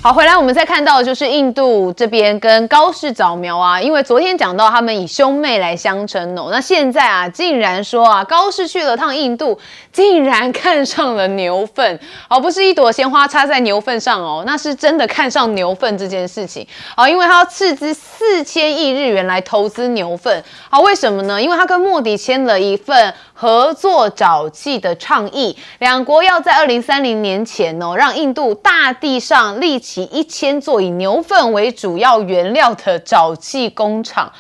好，回来我们再看到的就是印度这边跟高市早苗啊，因为昨天讲到他们以兄妹来相称哦，那现在啊竟然说啊高市去了趟印度，竟然看上了牛粪，好，不是一朵鲜花插在牛粪上哦，那是真的看上牛粪这件事情。好，因为他要斥资4000亿日元来投资牛粪，好，为什么呢？因为他跟莫迪签了一份合作沼气的倡议，两国要在2030年前哦，让印度大地上立起1000座以牛粪为主要原料的沼气工厂。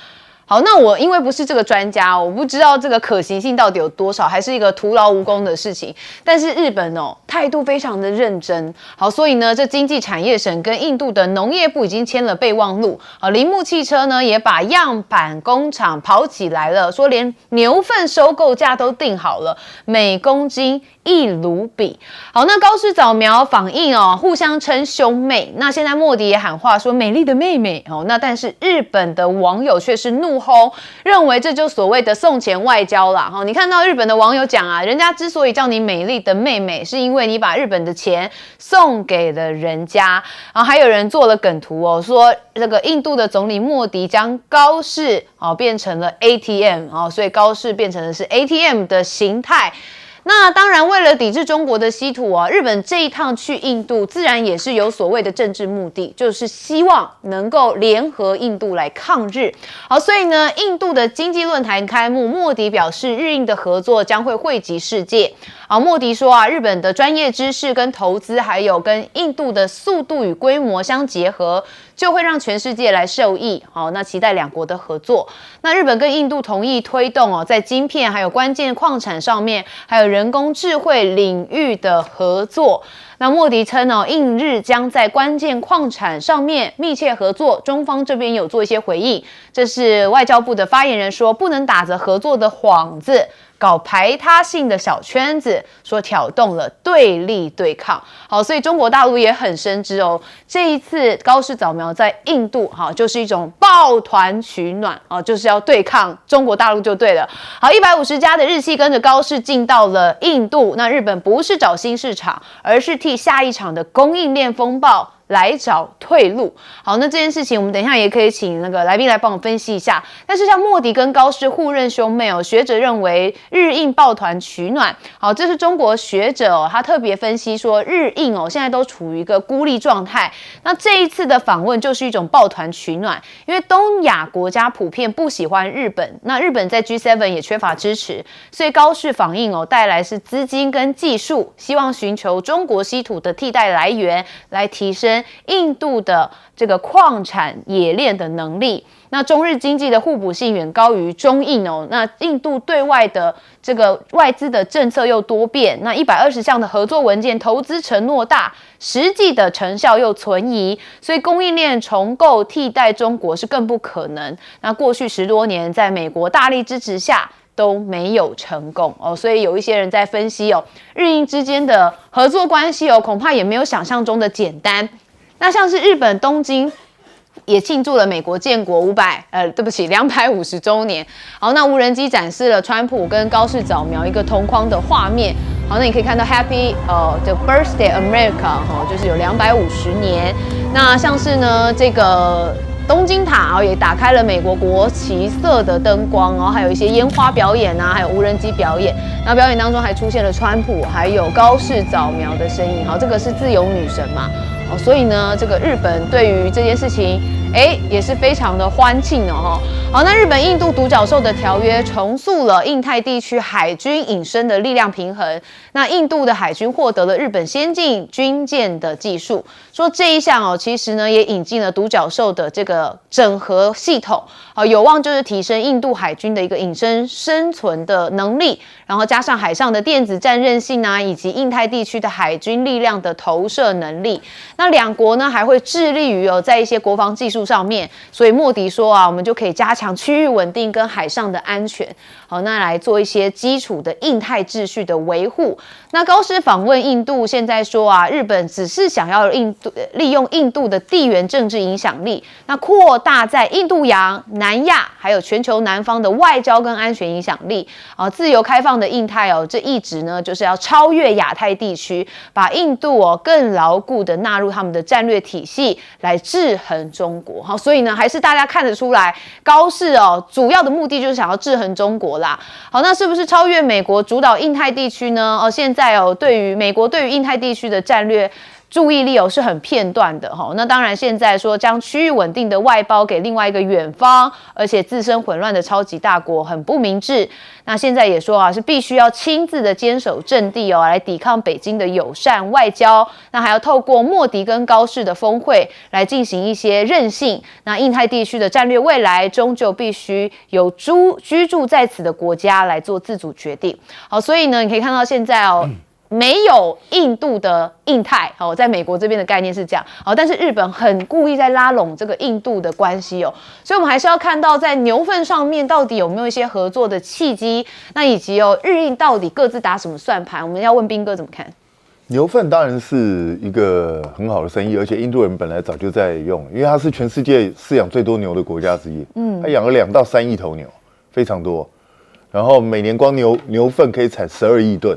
好，那我因为不是这个专家，我不知道这个可行性到底有多少，还是一个徒劳无功的事情。但是日本哦，态度非常的认真。好，所以呢，这经济产业省跟印度的农业部已经签了备忘录。好，铃木汽车呢也把样板工厂跑起来了，说连牛粪收购价都定好了，每公斤1卢比。好，那高市早苗访印哦，互相称兄妹。那现在莫迪也喊话说美丽的妹妹哦，那但是日本的网友却是怒轰，认为这就所谓的送钱外交啦。你看到日本的网友讲啊，人家之所以叫你美丽的妹妹，是因为你把日本的钱送给了人家。然后还有人做了梗图哦，说这个印度的总理莫迪将高市变成了 ATM 所以高市变成的是 ATM 的形态。那当然，为了抵制中国的稀土啊，日本这一趟去印度，自然也是有所谓的政治目的，就是希望能够联合印度来抗日。好，所以呢，印度的经济论坛开幕，莫迪表示，日印的合作将会惠及世界。好，莫迪说啊，日本的专业知识跟投资，还有跟印度的速度与规模相结合，就会让全世界来受益。好，那期待两国的合作。那日本跟印度同意推动在晶片还有关键矿产上面，还有人工智慧领域的合作。那莫迪称印日将在关键矿产上面密切合作，中方这边有做一些回应。这是外交部的发言人说，不能打着合作的幌子，搞排他性的小圈子，说挑动了对立对抗。好，所以中国大陆也很深知哦，这一次高市早苗在印度就是一种抱团取暖就是要对抗中国大陆就对了。好，150家的日系跟着高市进到了印度，那日本不是找新市场，而是替下一场的供应链风暴来找退路。好，那这件事情我们等一下也可以请那个来宾来帮我分析一下。但是像莫迪跟高市互认兄妹学者认为日印抱团取暖。好，这是中国学者他特别分析说，日印现在都处于一个孤立状态。那这一次的访问就是一种抱团取暖，因为东亚国家普遍不喜欢日本，那日本在 G7 也缺乏支持，所以高市访印带来是资金跟技术，希望寻求中国稀土的替代来源，来提升印度的这个矿产冶炼的能力。那中日经济的互补性远高于中印那印度对外的这个外资的政策又多变，那120项的合作文件投资承诺大，实际的成效又存疑，所以供应链重构替代中国是更不可能。那过去10多年在美国大力支持下都没有成功所以有一些人在分析日印之间的合作关系恐怕也没有想象中的简单。那像是日本东京也庆祝了美国建国250周年。好，那无人机展示了川普跟高市早苗一个同框的画面。好，那你可以看到 Happy the Birthday America 就是有250年。那像是呢这个东京塔也打开了美国国旗色的灯光还有一些烟花表演还有无人机表演。那表演当中还出现了川普还有高市早苗的身影。好，这个是自由女神嘛。所以呢，这个日本对于这件事情，也是非常的欢庆好，那日本印度独角兽的条约重塑了印太地区海军隐身的力量平衡。那印度的海军获得了日本先进军舰的技术，说这一项其实呢也引进了独角兽的这个整合系统，有望就是提升印度海军的一个隐身生存的能力，然后加上海上的电子战韧性以及印太地区的海军力量的投射能力。那两国呢还会致力于在一些国防技术术上面，所以莫迪说啊，我们就可以加强区域稳定跟海上的安全。好，那来做一些基础的印太秩序的维护。那高师访问印度，现在说啊，日本只是想要利用印度的地缘政治影响力，那扩大在印度洋、南亚还有全球南方的外交跟安全影响力啊。自由开放的印太哦，这一直呢就是要超越亚太地区，把印度哦更牢固的纳入他们的战略体系，来制衡中国。好，所以呢，还是大家看得出来，高市哦主要的目的就是想要制衡中国啦。好，那是不是超越美国主导印太地区呢？现在对于美国对于印太地区的战略注意力是很片段的哈。那当然，现在说将区域稳定的外包给另外一个远方，而且自身混乱的超级大国，很不明智。那现在也说啊，是必须要亲自的坚守阵地来抵抗北京的友善外交。那还要透过莫迪跟高市的峰会来进行一些韧性。那印太地区的战略未来，终究必须由居住在此的国家来做自主决定。好，所以呢，你可以看到现在没有印度的印太在美国这边的概念是这样但是日本很故意在拉拢这个印度的关系所以我们还是要看到在牛粪上面到底有没有一些合作的契机，那以及日印到底各自打什么算盘，我们要问彬哥怎么看？牛粪当然是一个很好的生意，而且印度人本来早就在用，因为它是全世界饲养最多牛的国家之一，它养了2到3亿头牛，非常多，然后每年光牛粪可以产12亿吨。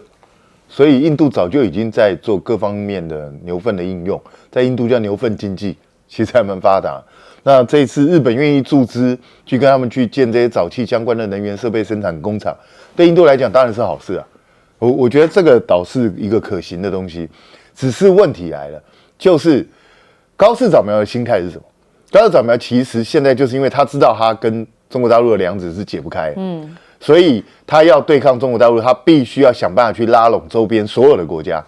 所以印度早就已经在做各方面的牛粪的应用，在印度叫牛粪经济，其实还蛮发达。那这一次日本愿意注资去跟他们去建这些沼气相关的能源设备生产工厂，对印度来讲当然是好事啊。我觉得这个倒是一个可行的东西，只是问题来了，就是高市早苗的心态是什么？高市早苗其实现在就是因为他知道他跟中国大陆的梁子是解不开的，所以他要对抗中国大陆，他必须要想办法去拉拢周边所有的国家。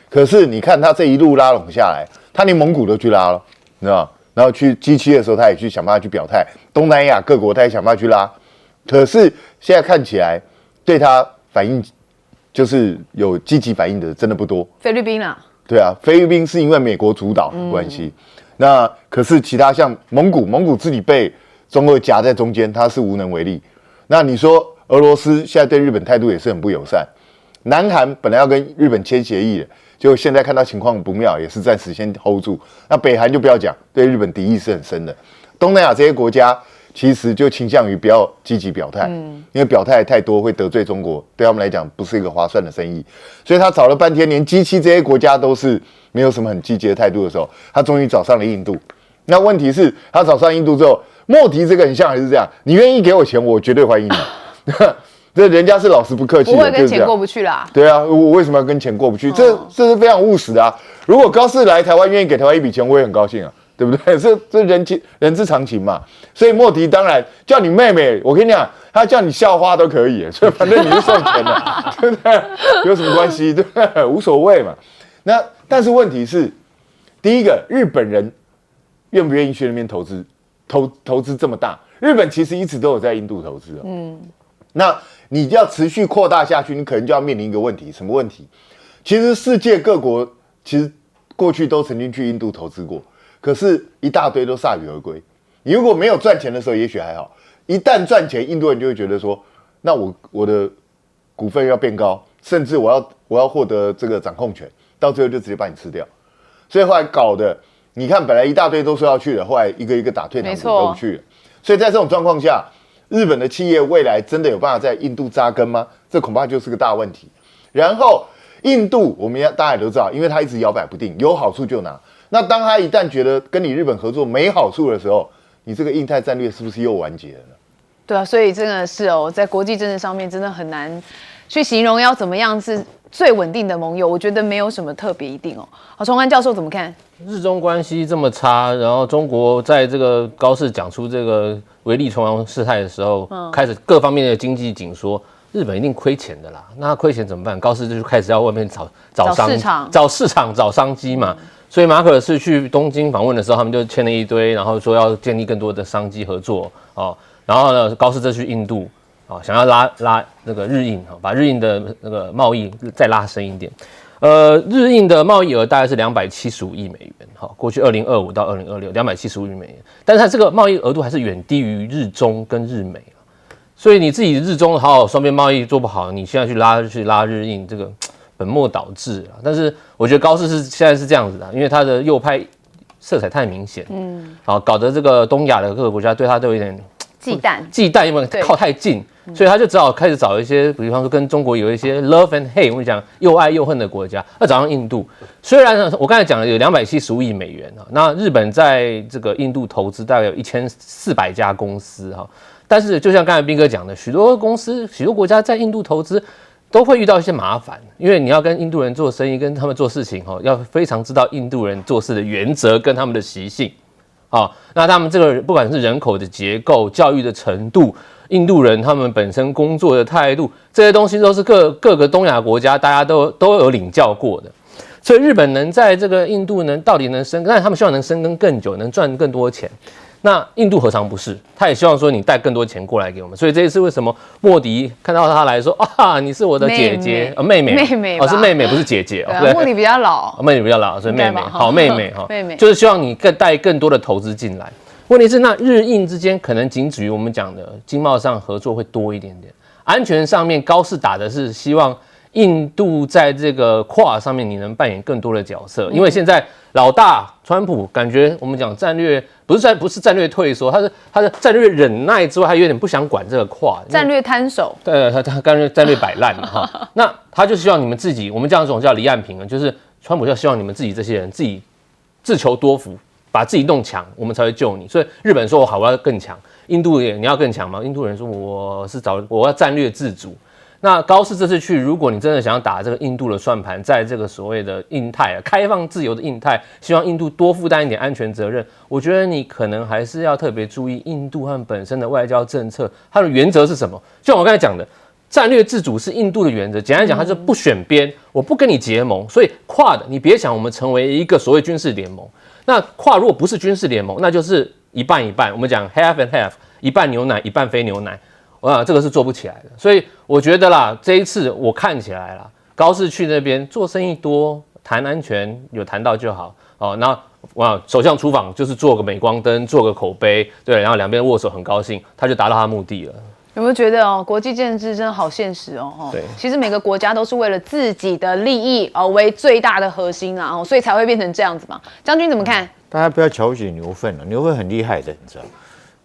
可是你看他这一路拉拢下来，他连蒙古都去拉了，你知道？然后去G7的时候，他也去想办法去表态，东南亚各国他也想办法去拉。可是现在看起来，对他反应就是有积极反应的，真的不多。菲律宾啊，对啊，菲律宾是因为美国主导的关系。那可是其他像蒙古自己被中俄夹在中间，他是无能为力。那你说俄罗斯现在对日本态度也是很不友善，南韩本来要跟日本签协议的，结果现在看到情况不妙，也是暂时先 hold 住。那北韩就不要讲，对日本敌意是很深的。东南亚这些国家其实就倾向于不要积极表态，因为表态太多会得罪中国，对他们来讲不是一个划算的生意。所以他找了半天，连G7这些国家都是没有什么很积极的态度的时候，他终于找上了印度。那问题是，他找上印度之后，莫迪这个很像还是这样，你愿意给我钱，我绝对欢迎你。这人家是老实不客气的，不会跟钱过不去啦。对啊，我为什么要跟钱过不去？这是非常务实的啊。如果高市来台湾，愿意给台湾一笔钱，我也很高兴啊，对不对？这人之常情嘛。所以莫迪当然叫你妹妹，我跟你讲，他叫你校花都可以，所以反正你是送钱的，对不对？有什么关系？对不对？无所谓嘛。那但是问题是，第一个，日本人愿不愿意去那边投资？投资这么大，日本其实一直都有在印度投资那你要持续扩大下去，你可能就要面临一个问题，什么问题？其实世界各国其实过去都曾经去印度投资过，可是一大堆都铩羽而归。你如果没有赚钱的时候，也许还好；一旦赚钱，印度人就会觉得说，那我的股份要变高，甚至我要获得这个掌控权，到最后就直接把你吃掉。所以后来搞的。你看，本来一大堆都说要去的，后来一个一个打退堂鼓都不去了。所以在这种状况下，日本的企业未来真的有办法在印度扎根吗？这恐怕就是个大问题。然后印度，大家也都知道，因为他一直摇摆不定，有好处就拿。那当他一旦觉得跟你日本合作没好处的时候，你这个印太战略是不是又完结了呢？对啊，所以真的是在国际政治上面真的很难去形容要怎么样是最稳定的盟友，我觉得没有什么特别一定好，崇安教授怎么看？日中关系这么差，然后中国在这个高市讲出这个唯利重阳事态的时候，开始各方面的经济紧缩，日本一定亏钱的啦。那亏钱怎么办？高市就开始要外面找市场、找商机嘛。所以马可是去东京访问的时候，他们就签了一堆，然后说要建立更多的商机合作然后呢，高市这去印度想要拉那个日印把日印的那个贸易再拉深一点。日印的贸易额大概是275亿美元，好，过去2025到2026，275亿美元，但是它这个贸易额度还是远低于日中跟日美，所以你自己日中好双边贸易做不好，你现在去拉日印，这个本末倒置啊。但是我觉得高市现在是这样子的，因为它的右派色彩太明显，好，搞得这个东亚的各个国家对它都有点忌惮，因为靠太近。所以他就只好开始找一些，比方说跟中国有一些 love and hate， 我们讲又爱又恨的国家，要找上印度。虽然呢，我刚才讲了有275亿美元啊，那日本在这个印度投资大概有1400家公司哈，但是就像刚才彬哥讲的，许多公司、许多国家在印度投资都会遇到一些麻烦，因为你要跟印度人做生意，跟他们做事情哈，要非常知道印度人做事的原则跟他们的习性。好，那他们这个不管是人口的结构、教育的程度，印度人他们本身工作的态度，这些东西都是各个东亚国家大家都有领教过的。所以日本能在这个印度到底能深耕，但他们希望能深耕更久，能赚更多钱。那印度何尝不是？他也希望说你带更多钱过来给我们。所以这一次为什么莫迪看到他来说啊，你是我的姐姐妹妹是妹妹不是姐姐对，莫迪比较老，妹妹比较老，所以妹妹好妹妹哈，妹妹就是希望你带更多的投资进来。问题是那日印之间可能仅止于我们讲的经贸上合作会多一点点，安全上面高市打的是希望印度在这个跨上面你能扮演更多的角色，因为现在老大川普感觉我们讲战略不是战略退缩，他的战略忍耐之外，他有点不想管这个跨战略摊手，对，他战略摆烂嘛哈。那他就希望你们自己，我们这样这种叫离岸平衡，就是川普就希望你们自己这些人自己自求多福，把自己弄强，我们才会救你。所以日本说好我要更强，印度也你要更强吗？印度人说我要战略自主。那高市这次去，如果你真的想要打这个印度的算盘，在这个所谓的印太开放自由的印太，希望印度多负担一点安全责任，我觉得你可能还是要特别注意印度和本身的外交政策，它的原则是什么？就像我刚才讲的，战略自主是印度的原则。简单讲，它是不选边，我不跟你结盟，所以跨的你别想我们成为一个所谓军事联盟。那跨如果不是军事联盟，那就是一半一半，我们讲 half and half， 一半牛奶，一半非牛奶。这个是做不起来的，所以我觉得啦，这一次我看起来啦，高市去那边做生意多，谈安全有谈到就好哦。那首相出访就是做个镁光灯，做个口碑，对，然后两边握手很高兴，他就达到他的目的了。有没有觉得国际政治真的好现实哦？对，其实每个国家都是为了自己的利益为最大的核心啦，所以才会变成这样子嘛。将军怎么看？大家不要瞧不起牛粪了，牛粪很厉害的，你知道？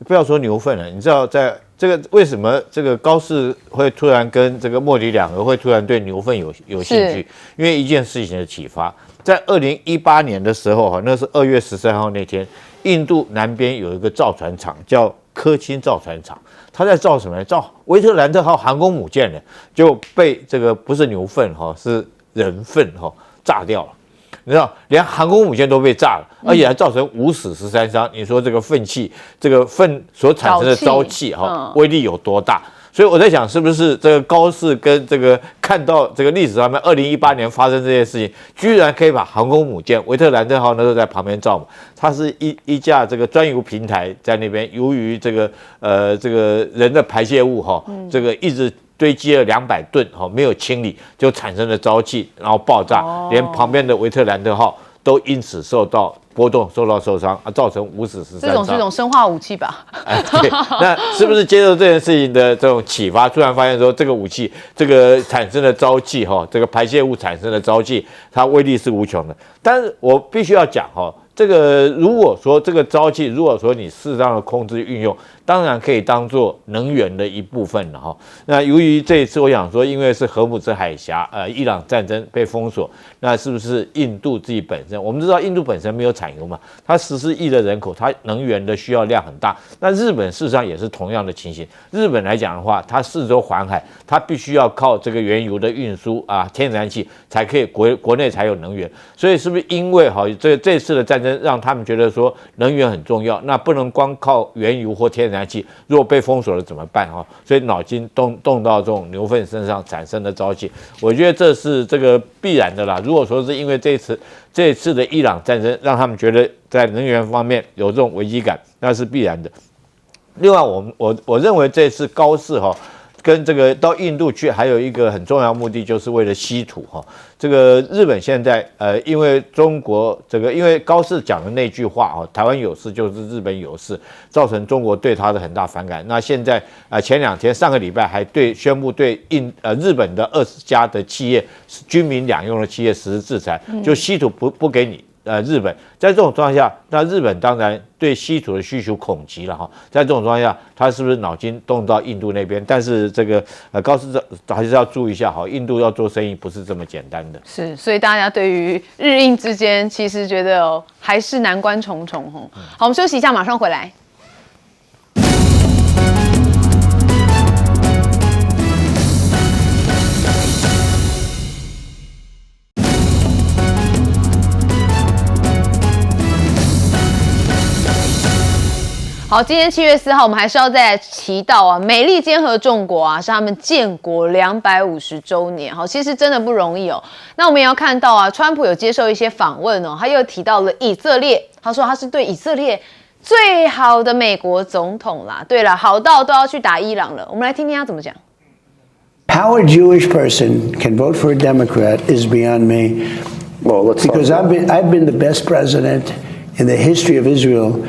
不要说牛粪了，你知道在这个为什么这个高市会突然跟这个莫迪两个会突然对牛粪有兴趣？因为一件事情的启发，在2018年的时候那是2月13号那天，印度南边有一个造船厂叫科钦造船厂，他在造什么呢？造维特兰特号航空母舰呢，就被这个不是牛粪是人粪炸掉了。你知道，连航空母舰都被炸了，而且还造成5死13伤。你说这个粪气，这个粪所产生的沼气威力有多大？所以我在想，是不是这个高市跟这个看到这个历史上面2018年发生这件事情，居然可以把航空母舰维特兰特号那时候在旁边造嘛，它是一架这个专油平台在那边，由于这个人的排泄物这个一直堆积了200吨没有清理，就产生了沼气，然后爆炸，连旁边的维特兰特号都因此受到波动，受到受伤，造成5死13伤。这种是一种生化武器吧？对，那是不是接受这件事情的这种启发，突然发现说这个武器，这个产生的沼气这个排泄物产生的沼气，它威力是无穷的。但是我必须要讲这个如果说这个沼气，如果说你适当的控制运用，当然可以当做能源的一部分了那由于这一次我想说，因为是荷姆兹海峡伊朗战争被封锁，那是不是印度自己本身，我们知道印度本身没有产油嘛，它14亿的人口，它能源的需要量很大。那日本事实上也是同样的情形。日本来讲的话，它四周环海，它必须要靠这个原油的运输天然气才可以国内才有能源。所以是不是因为这次的战争让他们觉得说能源很重要，那不能光靠原油或天然气，如果被封锁了怎么办所以脑筋动到这种牛粪身上产生的沼气，我觉得这是这个必然的啦。如果说是因为这一次的伊朗战争让他们觉得在能源方面有这种危机感，那是必然的。另外我认为这次高市跟这个到印度去，还有一个很重要的目的，就是为了稀土哈。这个日本现在因为中国因为高市讲的那句话啊，台湾有事就是日本有事，造成中国对他的很大反感。那现在前2天上个礼拜还宣布对日本的20家的企业军民两用的企业实施制裁，就稀土不给你。日本在这种状况下，那日本当然对稀土的需求恐急了哈。在这种状况下，他是不是脑筋动到印度那边？但是高市还是要注意一下哈，印度要做生意不是这么简单的。是，所以大家对于日印之间，其实觉得还是难关重重哈。好，我们休息一下，马上回来。好，今天7月4号，我们还是要再提到啊，美利坚合众国啊，是他们建国250周年。好，其实真的不容易哦。那我们也要看到啊，川普有接受一些访问哦，他又提到了以色列，他说他是对以色列最好的美国总统啦。对了，好到都要去打伊朗了。我们来听听他怎么讲。How a Jewish person can vote for a Democrat is beyond me. Well, let's because I've been the best president in the history of Israel.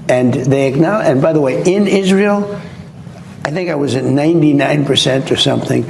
And they acknowledge, and by the way, in Israel, I think I was at 99% or something.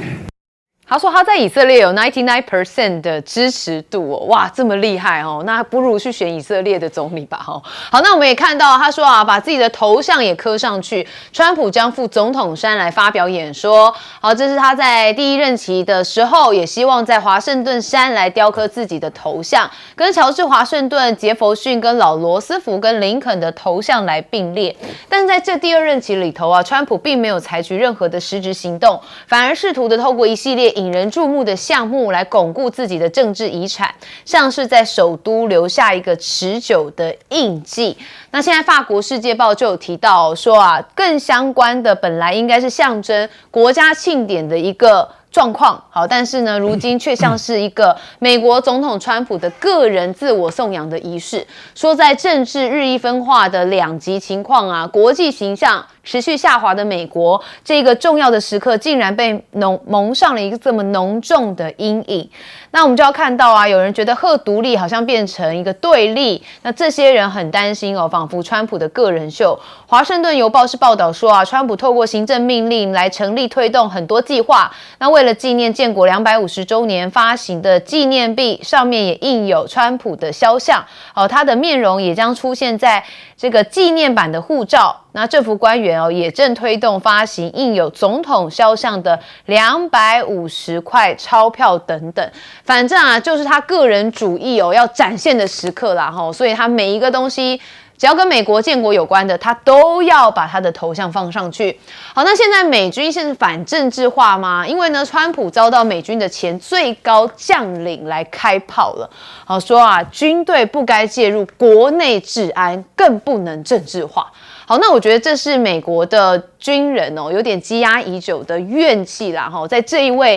他说他在以色列有 99% 的支持度哦，哇，这么厉害哦，那不如去选以色列的总理吧哦。好，那我们也看到他说啊，把自己的头像也刻上去，川普将赴总统山来发表演说。好，这是他在第1任期的时候，也希望在华盛顿山来雕刻自己的头像，跟乔治华盛顿、杰弗逊、跟老罗斯福、跟林肯的头像来并列。但是在这第2任期里头啊，川普并没有采取任何的实质行动，反而试图的透过一系列引人注目的项目来巩固自己的政治遗产，像是在首都留下一个持久的印记。那现在法国《世界报》就有提到说啊，更相关的本来应该是象征国家庆典的一个状况，好，但是呢，如今却像是一个美国总统川普的个人自我颂扬的仪式。说在政治日益分化的2极情况啊，国际形象持续下滑的美国，这个重要的时刻竟然被蒙上了一个这么浓重的阴影。那我们就要看到啊，有人觉得贺独立好像变成一个对立，那这些人很担心哦，仿佛川普的个人秀。华盛顿邮报是报道说啊，川普透过行政命令来成立推动很多计划，那为了纪念建国250周年发行的纪念币上面也印有川普的肖像，他的面容也将出现在这个纪念版的护照。那政府官员也正推动发行印有总统肖像的250块钞票等等。反正啊，就是他个人主义要展现的时刻啦齁，所以他每一个东西只要跟美国建国有关的，他都要把他的头像放上去。好，那现在美军是反政治化吗？因为呢，川普遭到美军的前最高将领来开炮了。好，说啊，军队不该介入国内治安，更不能政治化。好，那我觉得这是美国的军人有点积压已久的怨气啦在这一位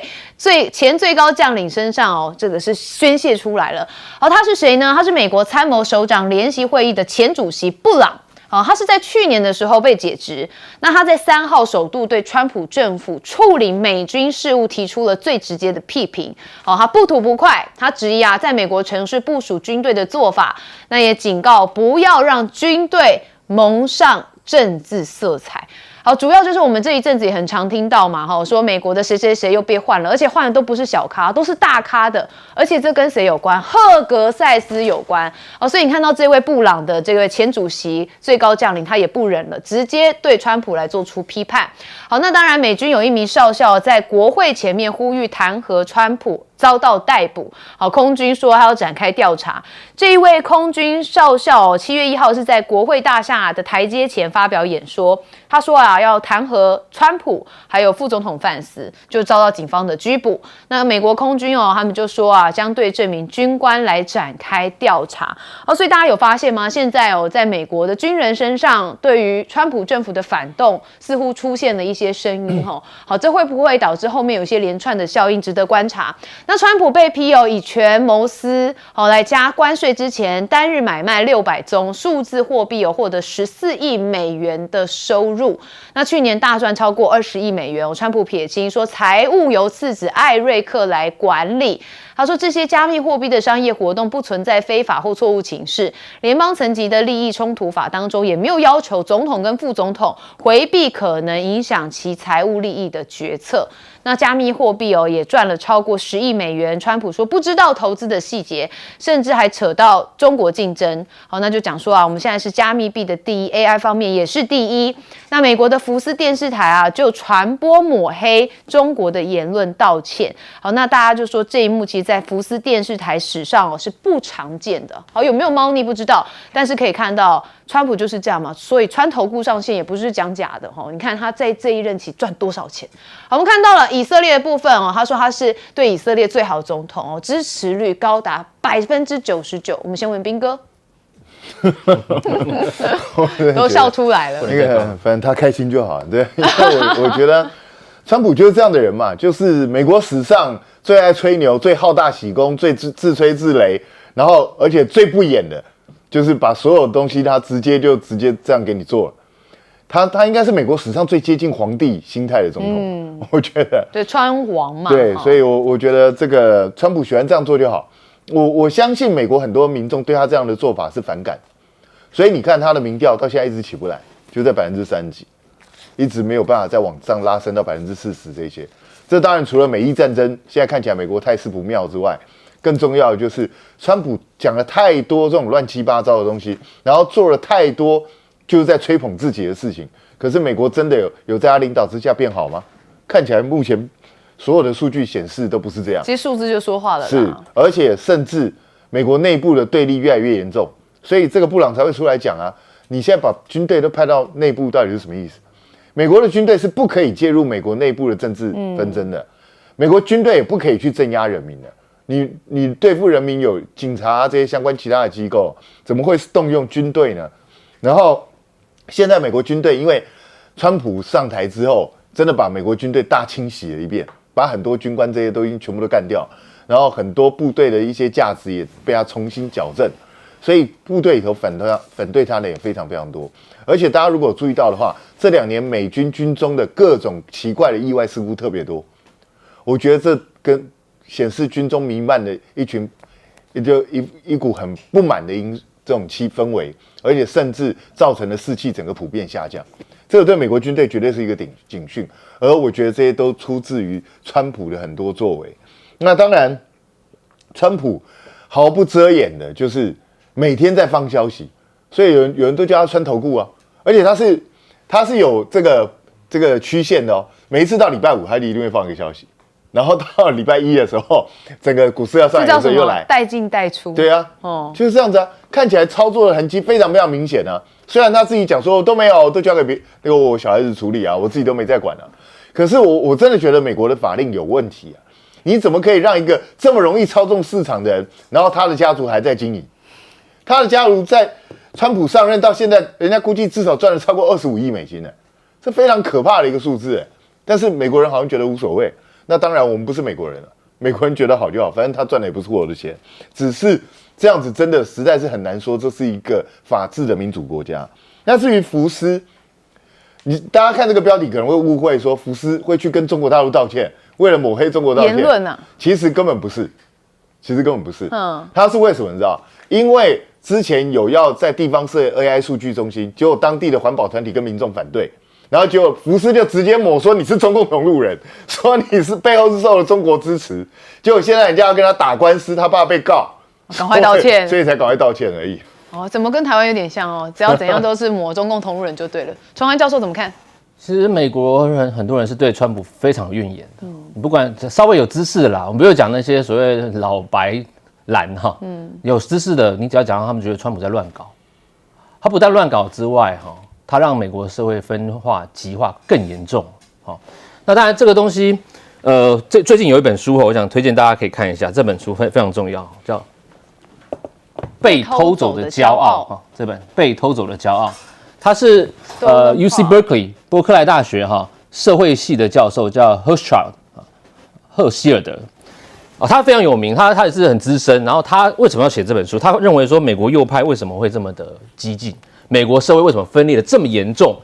前最高将领身上这个是宣泄出来了。好，他是谁呢？他是美国参谋首长联席会议的前主席布朗。他是在去年的时候被解职。那他在3号首度对川普政府处理美军事务提出了最直接的批评。他不吐不快，他质疑在美国城市部署军队的做法，那也警告不要让军队蒙上政治色彩。好，主要就是我们这一阵子也很常听到嘛，说美国的谁谁谁又被换了，而且换的都不是小咖，都是大咖的，而且这跟谁有关？赫格塞斯有关。所以你看到这位布朗的这位前主席最高将领，他也不忍了，直接对川普来做出批判。好，那当然美军有一名少校在国会前面呼吁弹劾川普，遭到逮捕。好，空军说他要展开调查。这一位空军少校7月1号是在国会大厦的台阶前发表演说，他说要弹劾川普还有副总统范斯，就遭到警方的拘捕。那美国空军他们就说将对这名军官来展开调查。所以大家有发现吗？现在在美国的军人身上，对于川普政府的反动似乎出现了一些声音。好，这会不会导致后面有一些连串的效应值得观察？那川普被批以权谋私，来加关税之前，单日买卖600宗数字货币获得14亿美元的收入。那去年大赚超过20亿美元。川普撇清说，财务由次子艾瑞克来管理。他说，这些加密货币的商业活动不存在非法或错误情事，联邦层级的利益冲突法当中也没有要求总统跟副总统回避可能影响其财务利益的决策。那加密货币也赚了超过10亿美元。川普说不知道投资的细节，甚至还扯到中国竞争。好，那就讲说我们现在是加密币的第一 ，AI 方面也是第一。那美国的福斯电视台就传播抹黑中国的言论道歉。好，那大家就说这一幕其实在福斯电视台史上是不常见的。好，有没有猫腻不知道，但是可以看到川普就是这样嘛，所以川投顾上线也不是讲假的。你看他在这一任期赚多少钱。好，我们看到了以色列的部分他说他是对以色列最好总统支持率高达99%。我们先问彬哥。都笑出来了。那个，反正他开心就好。对，因为我觉得川普就是这样的人嘛，就是美国史上最爱吹牛、最好大喜功、最自吹自擂，然后而且最不演的，就是把所有东西他直接这样给你做了。他应该是美国史上最接近皇帝心态的总统，我觉得。对，川皇嘛。对，所以我觉得这个川普喜欢这样做就好。我相信美国很多民众对他这样的做法是反感，所以你看他的民调到现在一直起不来，就在30%几，一直没有办法再往上拉升到40%这些。这当然除了美伊战争现在看起来美国态势不妙之外，更重要的就是川普讲了太多这种乱七八糟的东西，然后做了太多就是在吹捧自己的事情。可是美国真的有在他领导之下变好吗？看起来目前所有的数据显示都不是这样。其实数字就说话了啦。是，而且甚至美国内部的对立越来越严重，所以这个布朗才会出来讲你现在把军队都派到内部，到底是什么意思？美国的军队是不可以介入美国内部的政治纷争的，美国军队也不可以去镇压人民的。你对付人民有警察这些相关其他的机构，怎么会动用军队呢？然后现在美国军队因为川普上台之后，真的把美国军队大清洗了一遍，把很多军官这些都已经全部都干掉，然后很多部队的一些价值也被他重新矫正，所以部队里头反对他的也非常非常多。而且大家如果有注意到的话，这2年美军军中的各种奇怪的意外事故特别多，我觉得这跟显示军中弥漫的一股很不满的这种氛围，而且甚至造成了士气整个普遍下降。这个对美国军队绝对是一个警讯，而我觉得这些都出自于川普的很多作为。那当然，川普毫不遮掩的，就是每天在放消息，所以有人都叫他川投顾而且他是有这个曲线的每一次到礼拜5，他一定会放一个消息，然后到礼拜1的时候，整个股市要上来的时候又来带进带出。对就是这样子看起来操作的痕迹非常非常明显虽然他自己讲说都没有，都交给我小孩子处理我自己都没在管可是我真的觉得美国的法令有问题你怎么可以让一个这么容易操纵市场的人，然后他的家族还在经营？他的家族在川普上任到现在，人家估计至少赚了超过25亿美金这非常可怕的一个数字但是美国人好像觉得无所谓。那当然我们不是美国人美国人觉得好就好，反正他赚的也不是我的钱。只是这样子真的实在是很难说这是一个法治的民主国家。那至于福斯，大家看这个标题可能会误会说福斯会去跟中国大陆道歉，为了抹黑中国道歉。言论其实根本不是。他是为什么你知道？因为之前有要在地方设 AI 数据中心，结果当地的环保团体跟民众反对，然后结果福斯就直接抹说你是中共同路人，说你是背后是受了中国支持，结果现在人家要跟他打官司，他怕被告，赶快道歉，所以才赶快道歉而已。怎么跟台湾有点像只要怎样都是抹中共同路人就对了。崇安教授怎么看？其实美国人很多人是对川普非常有怨言的，你不管稍微有知识的啦，我们不要讲那些所谓老白蓝有知识的，你只要讲到他们觉得川普在乱搞，他不但乱搞之外他让美国社会分化极化更严重那当然这个东西最近有一本书我想推荐大家可以看一下，这本书非常重要，叫《被偷走的骄傲》这本《被偷走的骄傲》，他是UC Berkeley 伯克莱大学社会系的教授叫 Hirschchild 赫希尔德，他非常有名，他也是很资深。然后他为什么要写这本书？他认为说美国右派为什么会这么的激进？美国社会为什么分裂的这么严重？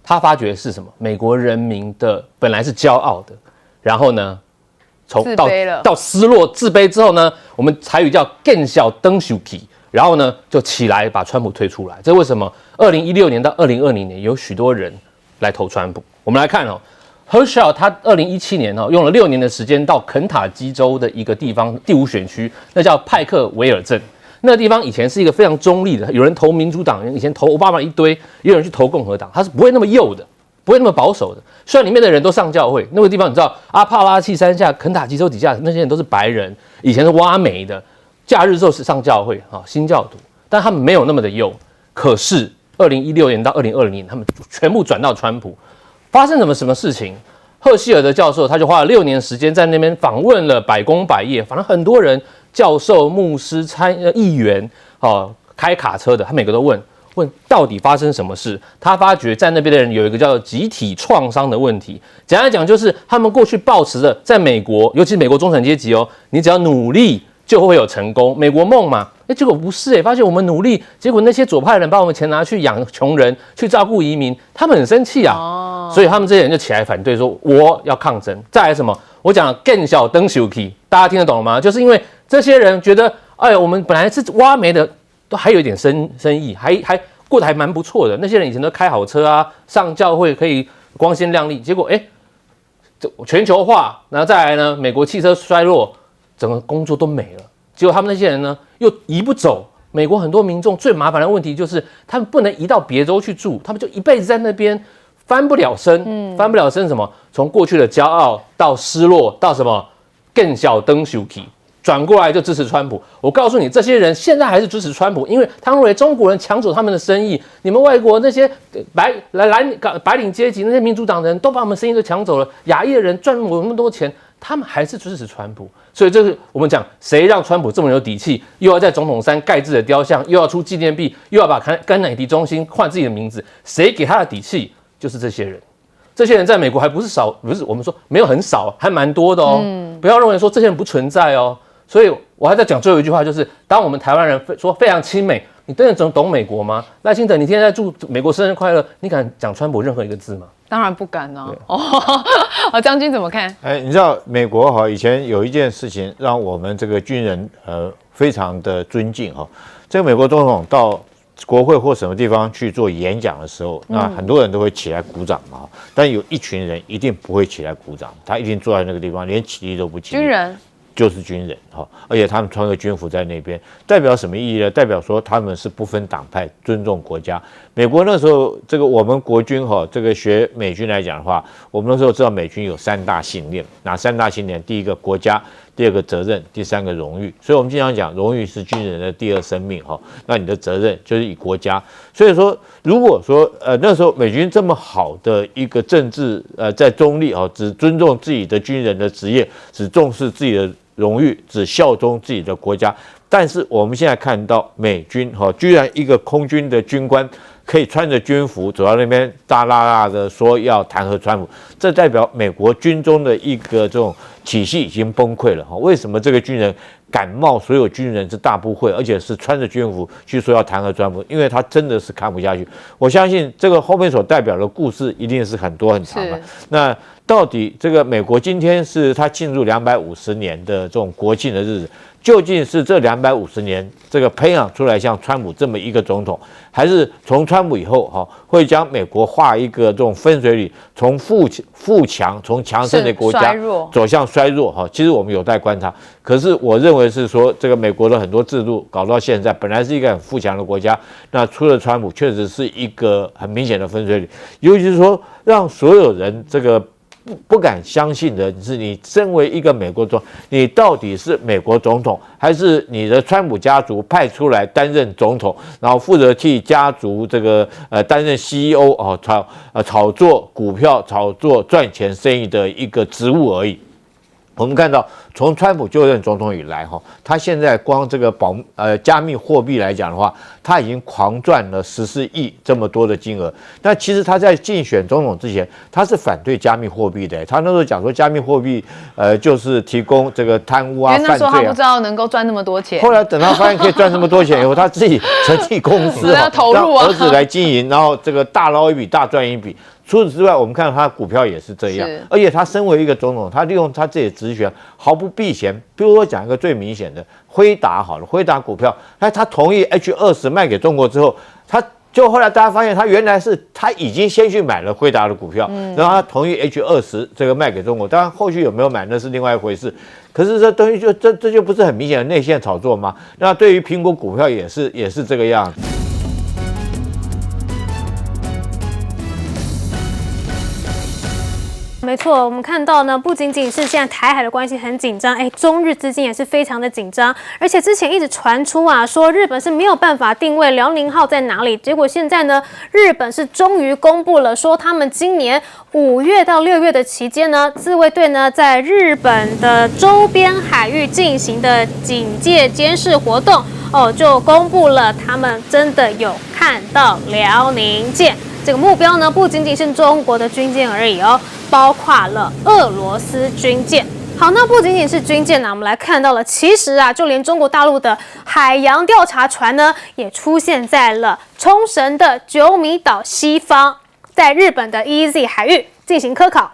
他发觉是什么？美国人民的本来是骄傲的，然后呢，到失落、自卑之后呢，我们台语叫更小登手起，然后呢就起来把川普推出来。这为什么？2016年到2020年有许多人来投川普。我们来看哦。Herschel 他2017年用了6年的时间到肯塔基州的一个地方第5选区，那叫派克维尔镇。那个地方以前是一个非常中立的，有人投民主党，以前投奥巴马一堆，也有人去投共和党，他是不会那么右的，不会那么保守的。虽然里面的人都上教会，那个地方你知道阿帕拉契山下肯塔基州底下那些人都是白人，以前是挖煤的，假日之后是上教会新教徒，但他们没有那么的右。可是2016年到2020年，他们全部转到川普。发生什么事情？赫希尔德教授他就花了6年时间在那边访问了百工百业，反正很多人，教授、牧师、议员，开卡车的，他每个都问到底发生什么事。他发觉在那边的人有一个叫做集体创伤的问题。简单来讲，就是他们过去抱持着在美国，尤其是美国中产阶级你只要努力就会有成功，美国梦嘛。结果不是发现我们努力，结果那些左派的人把我们钱拿去养穷人，去照顾移民，他们很生气啊。所以他们这些人就起来反对，说我要抗争。再来什么？我讲更小登手起，大家听得懂了吗？就是因为这些人觉得，我们本来是挖煤的，都还有一点生意，还过得还蛮不错的。那些人以前都开好车啊，上教会可以光鲜亮丽，结果这全球化，然后再来呢，美国汽车衰落，整个工作都没了。结果他们那些人呢，又移不走。美国很多民众最麻烦的问题就是，他们不能移到别州去住，他们就一辈子在那边翻不了身。翻不了身什么？从过去的骄傲到失落，到什么更小登手起，转过来就支持川普。我告诉你，这些人现在还是支持川普，因为他们认为中国人抢走他们的生意，你们外国那些白领阶级那些民主党人都把我们生意都抢走了，亚裔的人赚我那么多钱，他们还是支持川普。所以这是我们讲，谁让川普这么有底气，又要在总统山盖自己的雕像，又要出纪念币，又要把甘乃迪中心换自己的名字，谁给他的底气？就是这些人。这些人在美国还不是少，不是我们说没有很少，还蛮多的不要认为说这些人不存在所以我还在讲最后一句话，就是当我们台湾人说非常亲美，你真的懂美国吗？赖清德，你天天在祝美国生日快乐，你敢讲川普任何一个字吗？当然不敢啊。将军怎么看？你知道美国以前有一件事情让我们这个军人非常的尊敬这个美国总统到国会或什么地方去做演讲的时候，那很多人都会起来鼓掌嘛，但有一群人一定不会起来鼓掌，他一定坐在那个地方，连起立都不起立。军人。就是军人而且他们穿个军服在那边，代表什么意义呢？代表说他们是不分党派，尊重国家。美国那时候，这个我们国军这个学美军来讲的话，我们那时候知道美军有3大信念，哪3大信念？第一个国家，第2个责任，第3个荣誉。所以我们经常讲，荣誉是军人的第2生命那你的责任就是以国家。所以说，如果说那时候美军这么好的一个政治在中立只尊重自己的军人的职业，只重视自己的荣誉，只效忠自己的国家。但是我们现在看到美军居然一个空军的军官可以穿着军服走到那边大啦啦的说要弹劾川普，这代表美国军中的一个这种体系已经崩溃了为什么这个军人敢冒所有军人之大不讳，而且是穿着军服去说要弹劾川普？因为他真的是看不下去。我相信这个后面所代表的故事一定是很多很长的。那到底这个美国今天是他进入250年的这种国庆的日子，究竟是这250年这个培养出来像川普这么一个总统，还是从川普以后会将美国画一个这种分水岭，从富强从强盛的国家走向衰弱其实我们有待观察。可是我认为是说，这个美国的很多制度搞到现在，本来是一个很富强的国家，那出了川普确实是一个很明显的分水岭，尤其是说让所有人这个不敢相信的是，你身为一个美国总统，你到底是美国总统，还是你的川普家族派出来担任总统，然后负责替家族这个担任 CEO 炒作股票、炒作赚钱生意的一个职务而已。我们看到，从川普就任总统以来，他现在光这个加密货币来讲的话，他已经狂赚了14亿这么多的金额。那其实他在竞选总统之前，他是反对加密货币的。他那时候讲说，加密货币就是提供这个贪污啊、犯罪啊。那时候他不知道能够赚那么多钱。后来等他发现可以赚这么多钱以后，他自己成立公司，要投入啊，让儿子来经营，然后这个大捞一笔、大赚一笔。除此之外，我们看到他的股票也是这样，而且他身为一个总统，他利用他自己的职权毫不避嫌。比如说讲一个最明显的，辉达好了，辉达股票，他同意 H20卖给中国之后，就后来大家发现，他原来是他已经先去买了辉达的股票，然后他同意 H20这个卖给中国，当然后续有没有买那是另外一回事。可是这东西这就不是很明显的内线炒作吗？那对于苹果股票也是这个样子。没错，我们看到呢，不仅仅是现在台海的关系很紧张，中日之间也是非常的紧张，而且之前一直传出啊，说日本是没有办法定位辽宁号在哪里，结果现在呢，日本是终于公布了，说他们今年5月到6月的期间呢，自卫队呢在日本的周边海域进行的警戒监视活动，就公布了他们真的有看到辽宁舰。这个目标呢，不仅仅是中国的军舰而已哦，包括了俄罗斯军舰。好，那不仅仅是军舰呢，我们来看到了，其实啊，就连中国大陆的海洋调查船呢，也出现在了冲绳的九米岛西方，在日本的 EEZ 海域进行科考。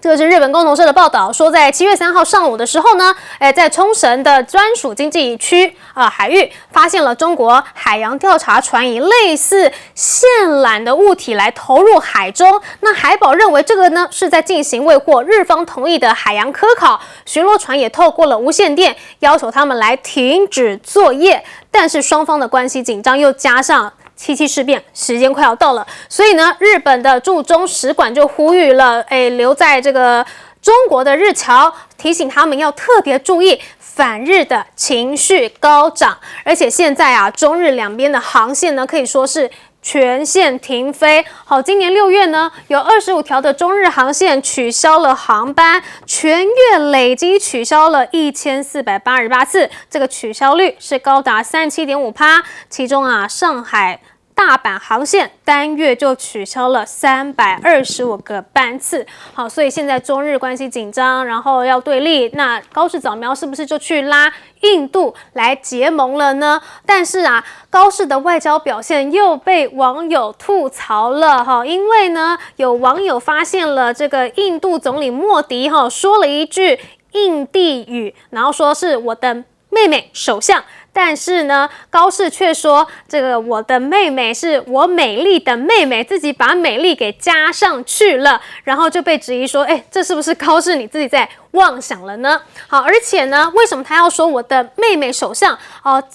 这个是日本共同社的报道，说在7月3号上午的时候呢，在冲绳的专属经济区海域发现了中国海洋调查船以类似线缆的物体来投入海中。那海保认为这个呢是在进行未获日方同意的海洋科考，巡逻船也透过了无线电要求他们来停止作业，但是双方的关系紧张，又加上7.7事变，时间快要到了，所以呢，日本的驻中使馆就呼吁了，留在这个中国的日侨，提醒他们要特别注意反日的情绪高涨，而且现在啊，中日两边的航线呢，可以说是全线停飞。好，今年6月呢，有25条的中日航线取消了航班，全月累计取消了1488次，这个取消率是高达37.5%。其中啊，上海大阪航线单月就取消了325个班次。好，所以现在中日关系紧张，然后要对立，那高市早苗是不是就去拉印度来结盟了呢？但是啊，高市的外交表现又被网友吐槽了哈，因为呢，有网友发现了这个印度总理莫迪说了一句印地语，然后说是我的妹妹首相。但是呢，高市却说这个我的妹妹是我美丽的妹妹，自己把美丽给加上去了，然后就被质疑说，这是不是高市你自己在妄想了呢？好，而且呢，为什么他要说我的妹妹首相？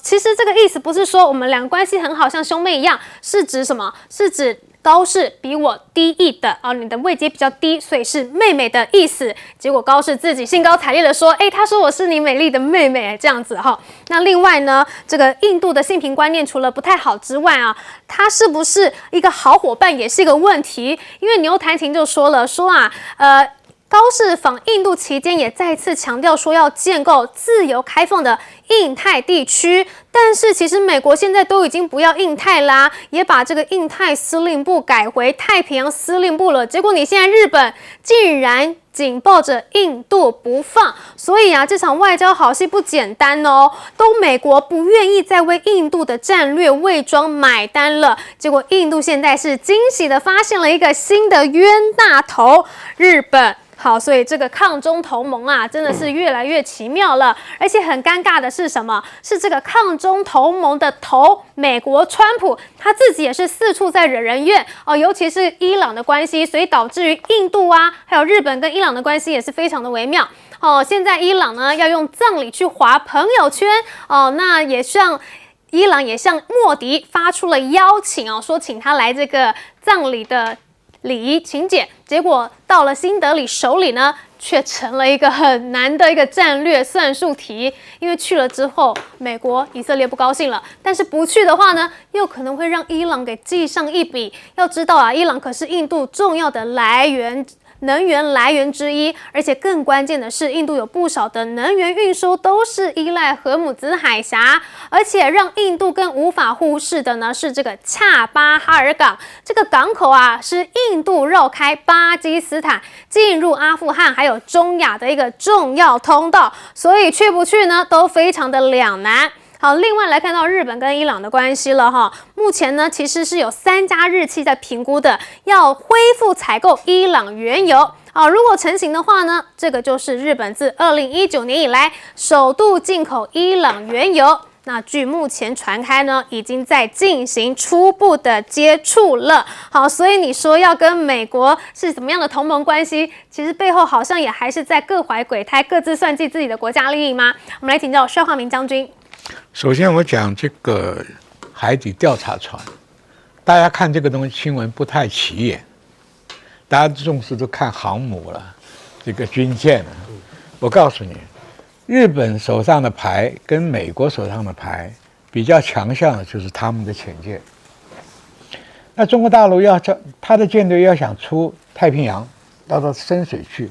其实这个意思不是说我们两个关系很好，像兄妹一样，是指什么？是指高市比我低一等你的位阶比较低，所以是妹妹的意思。结果高市自己兴高采烈的说，他说我是你美丽的妹妹，这样子哈。那另外呢，这个印度的性平观念除了不太好之外啊，它是不是一个好伙伴也是一个问题。因为牛弹琴就说了，高市访印度期间也再次强调说要建构自由开放的印太地区，但是其实美国现在都已经不要印太啦，也把这个印太司令部改回太平洋司令部了。结果你现在日本竟然紧抱着印度不放，所以啊，这场外交好戏不简单哦。都美国不愿意再为印度的战略伪装买单了，结果印度现在是惊喜的发现了一个新的冤大头——日本。好，所以这个抗中同盟啊，真的是越来越奇妙了。而且很尴尬的是什么？是这个抗中同盟的头美国川普，他自己也是四处在惹人怨尤其是伊朗的关系，所以导致于印度啊，还有日本跟伊朗的关系也是非常的微妙。现在伊朗呢要用葬礼去划朋友圈那也向伊朗也向莫迪发出了邀请说请他来这个葬礼的礼仪请柬，结果到了新德里手里呢，却成了一个很难的一个战略算术题。因为去了之后，美国、以色列不高兴了，但是不去的话呢，又可能会让伊朗给记上一笔。要知道啊，伊朗可是印度重要的来源能源来源之一。而且更关键的是，印度有不少的能源运输都是依赖荷姆兹海峡，而且让印度更无法忽视的呢是这个恰巴哈尔港。这个港口啊，是印度绕开巴基斯坦进入阿富汗还有中亚的一个重要通道，所以去不去呢都非常的两难。好，另外来看到日本跟伊朗的关系了哈，目前呢其实是有3家日企在评估的，要恢复采购伊朗原油。好，如果成型的话呢，这个就是日本自2019年以来首度进口伊朗原油。那据目前传开呢，已经在进行初步的接触了。好，所以你说要跟美国是怎么样的同盟关系，其实背后好像也还是在各怀鬼胎，各自算计自己的国家利益吗？我们来请教薛化明将军。首先，我讲这个海底调查船，大家看这个东西新闻不太起眼，大家重视都看航母了，这个军舰了。我告诉你，日本手上的牌跟美国手上的牌比较强项的就是他们的潜舰。那中国大陆他的舰队要想出太平洋，要到深水去，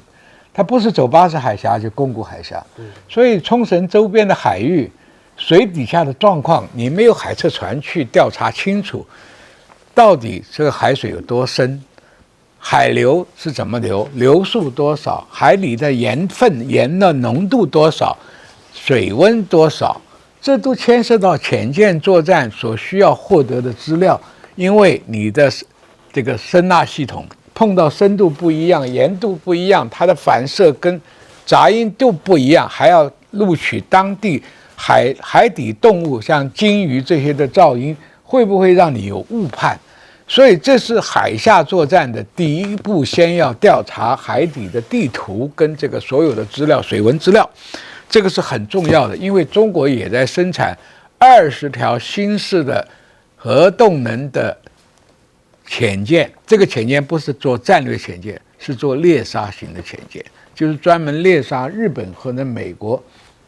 它不是走巴士海峡就宫古海峡，所以冲绳周边的海域水底下的状况，你没有海测船去调查清楚，到底这个海水有多深，海流是怎么流，流速多少，海里的盐的浓度多少，水温多少，这都牵涉到潜舰作战所需要获得的资料。因为你的这个声纳系统碰到深度不一样，盐度不一样，它的反射跟杂音都不一样，还要录取当地海底动物像鲸鱼这些的噪音，会不会让你有误判？所以这是海下作战的第一步，先要调查海底的地图跟这个所有的资料，水文资料，这个是很重要的。因为中国也在生产20条新式的核动能的潜舰，这个潜舰不是做战略潜舰，是做猎杀型的潜舰，就是专门猎杀日本和美国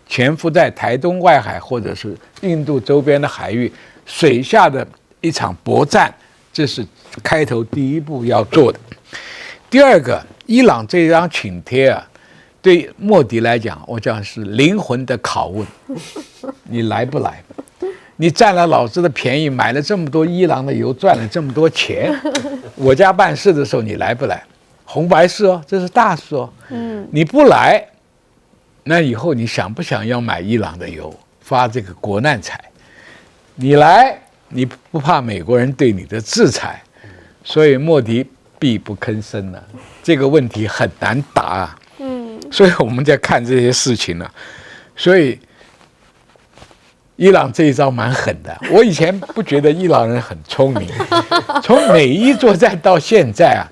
潜伏在台东外海或者是印度周边的海域水下的一场搏战，这是开头第一步要做的。第二个，伊朗这张请帖啊，对莫迪来讲，我讲是灵魂的拷问，你来不来？你占了老子的便宜，买了这么多伊朗的油，赚了这么多钱，我家办事的时候你来不来？红白事哦，这是大事哦。你不来，那以后你想不想要买伊朗的油，发这个国难财？你来，你不怕美国人对你的制裁？所以莫迪必不吭声了，这个问题很难答啊。所以我们在看这些事情呢，所以伊朗这一招蛮狠的。我以前不觉得伊朗人很聪明，从美伊作战到现在啊，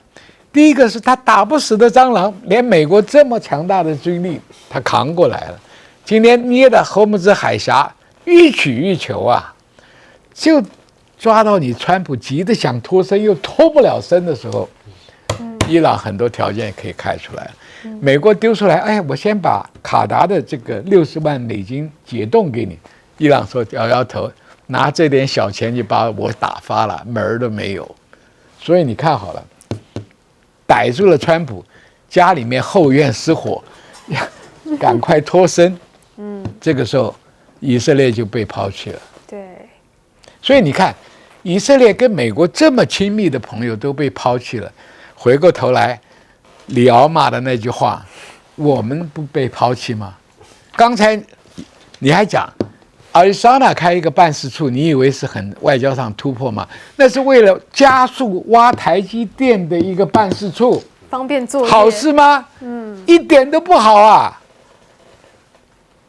第一个是他打不死的蟑螂，连美国这么强大的军力他扛过来了。今天捏的荷姆兹海峡欲取欲求啊，就抓到你川普急得想脱身又脱不了身的时候，伊朗很多条件可以开出来。美国丢出来，哎，我先把卡达的这个60万美金解冻给你。伊朗说摇摇头，拿这点小钱就把我打发了，门儿都没有。所以你看好了，逮住了川普，家里面后院失火，赶快脱身。这个时候以色列就被抛弃了。对，所以你看，以色列跟美国这么亲密的朋友都被抛弃了，回过头来，里奥骂的那句话，我们不被抛弃吗？刚才你还讲阿里桑那开一个办事处，你以为是很外交上突破吗？那是为了加速挖台积电的一个办事处，方便作业，好事吗？一点都不好啊！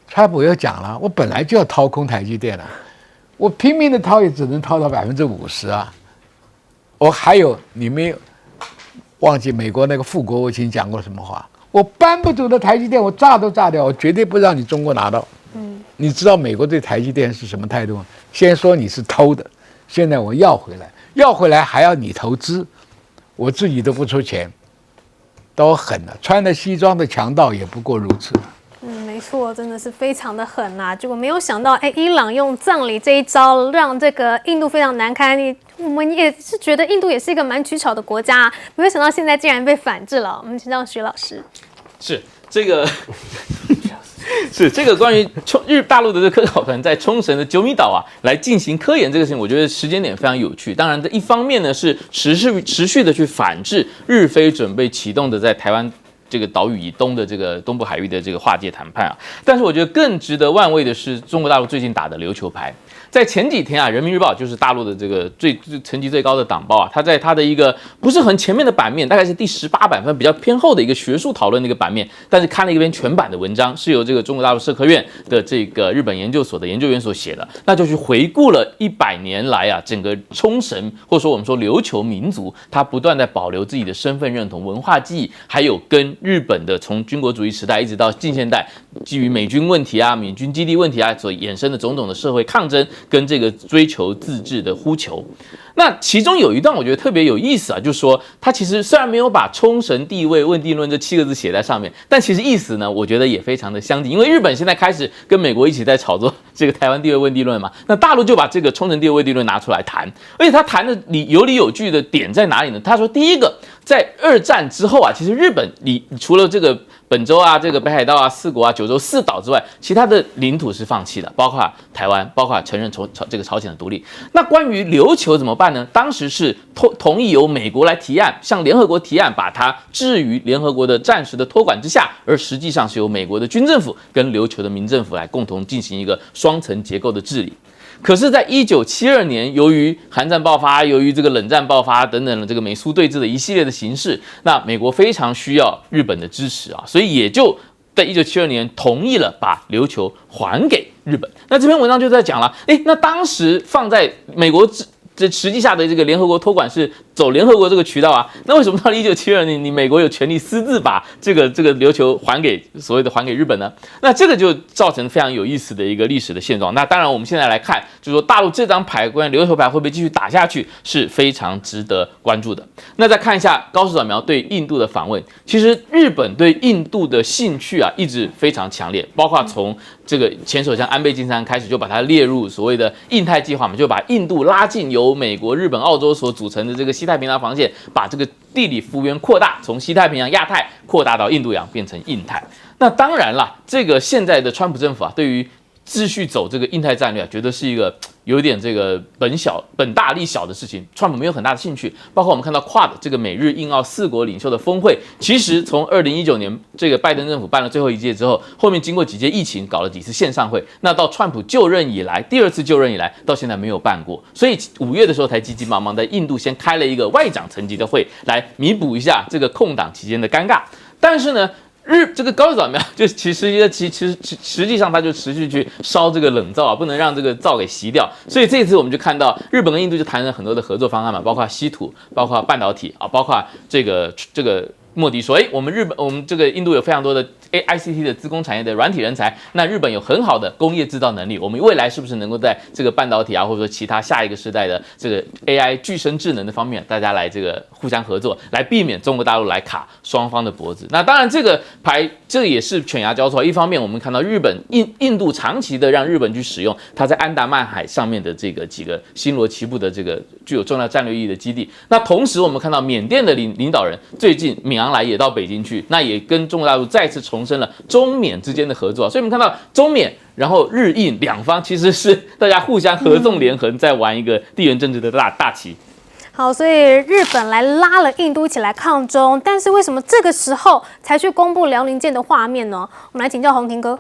川普又讲了，我本来就要掏空台积电了，我拼命的掏也只能掏到50%啊！我还有，你没有忘记美国那个副国务卿讲过什么话？我搬不走的台积电，我炸都炸掉，我绝对不让你中国拿到。你知道美国对台积电是什么态度吗？先说你是偷的，现在我要回来，要回来还要你投资，我自己都不出钱，都狠了。穿着西装的强盗也不过如此。没没错，真的是非常的狠啊！结果没有想到，伊朗用葬礼这一招，让这个印度非常难堪。我们也是觉得印度也是一个蛮取巧的国家，没有想到现在竟然被反制了。我们请教徐老师。是这个。是这个关于大陆的这个科考团在冲绳的九米岛来进行科研这个事情，我觉得时间点非常有趣。当然，这一方面呢是持续的去反制日菲准备启动的在台湾这个岛屿以东的这个东部海域的这个划界谈判但是我觉得更值得玩味的是中国大陆最近打的琉球牌。在前几天人民日报就是大陆的这个层级最高的党报它在它的一个不是很前面的版面，大概是第18版分比较偏后的一个学术讨论的一个版面，但是看了一篇全版的文章，是由这个中国大陆社科院的这个日本研究所的研究员所写的，那就去回顾了100年来整个冲绳或者说我们说琉球民族，它不断在保留自己的身份认同、文化记忆，还有跟日本的从军国主义时代一直到近现代，基于美军问题美军基地问题所衍生的种种的社会抗争。跟这个追求自治的呼求，那其中有一段我觉得特别有意思就是说，他其实虽然没有把冲绳地位问题论这7个字写在上面，但其实意思呢，我觉得也非常的相近。因为日本现在开始跟美国一起在炒作这个台湾地位问题论嘛，那大陆就把这个冲绳地位问题论拿出来谈，而且他谈的有理有据的点在哪里呢？他说，第一个，在2战之后其实日本除了这个本州这个北海道4国九州4岛之外，其他的领土是放弃的，包括台湾，包括承认这个朝鲜的独立。那关于琉球怎么办呢？当时是同意由美国来提案，向联合国提案，把它置于联合国的暂时的托管之下，而实际上是由美国的军政府跟琉球的民政府来共同进行一个双层结构的治理。可是，在1972年，由于韩战爆发，由于这个冷战爆发等等的这个美苏对峙的一系列的形势，那美国非常需要日本的支持所以也就在1972年同意了把琉球还给日本。那这篇文章就在讲了，那当时放在美国这实际下的这个联合国托管是走联合国这个渠道那为什么到了1972年，你美国有权利私自把这个琉球还给日本呢？那这个就造成非常有意思的一个历史的现状。那当然，我们现在来看，就是说大陆这张牌关于琉球牌会不会继续打下去，是非常值得关注的。那再看一下高市早苗对印度的访问，其实日本对印度的兴趣一直非常强烈，包括从这个前首相安倍晋三开始就把它列入所谓的印太计划嘛，就把印度拉进由美国、日本、澳洲所组成的这个西太平洋防线，把这个地理幅员扩大，从西太平洋、亚太扩大到印度洋，变成印太。那当然了，这个现在的川普政府对于继续走这个印太战略觉得是一个有点这个本大利小的事情，川普没有很大的兴趣。包括我们看到QUAD这个美日印澳4国领袖的峰会，其实从2019年这个拜登政府办了最后一届之后，后面经过几届疫情，搞了几次线上会，那到川普就任以来，第2次就任以来，到现在没有办过，所以5月的时候才急急忙忙在印度先开了一个外长层级的会，来弥补一下这个空档期间的尴尬。但是呢，这个高市早苗就实际上他就持续去烧这个冷灶不能让这个灶给熄掉。所以这一次我们就看到日本跟印度就谈了很多的合作方案嘛，包括稀土，包括半导体包括这个莫迪说，我们这个印度有非常多的 ICT 的资工产业的软体人才，那日本有很好的工业制造能力，我们未来是不是能够在这个半导体或者说其他下一个时代的这个 AI 具身智能的方面，大家来这个互相合作，来避免中国大陆来卡双方的脖子。那当然这个牌这也是犬牙交错，一方面我们看到印度长期的让日本去使用它在安达曼海上面的这个几个星罗棋布的这个具有重要战略意义的基地，那同时我们看到缅甸的领导人最近敏昂莱也到北京去，那也跟中国大陆再次重申了中缅之间的合作。所以我们看到中缅然后日印两方其实是大家互相合纵连横，在玩一个地缘政治的大棋。好，所以日本来拉了印度一起来抗中，但是为什么这个时候才去公布辽宁舰的画面呢？我们来请教宏庭哥。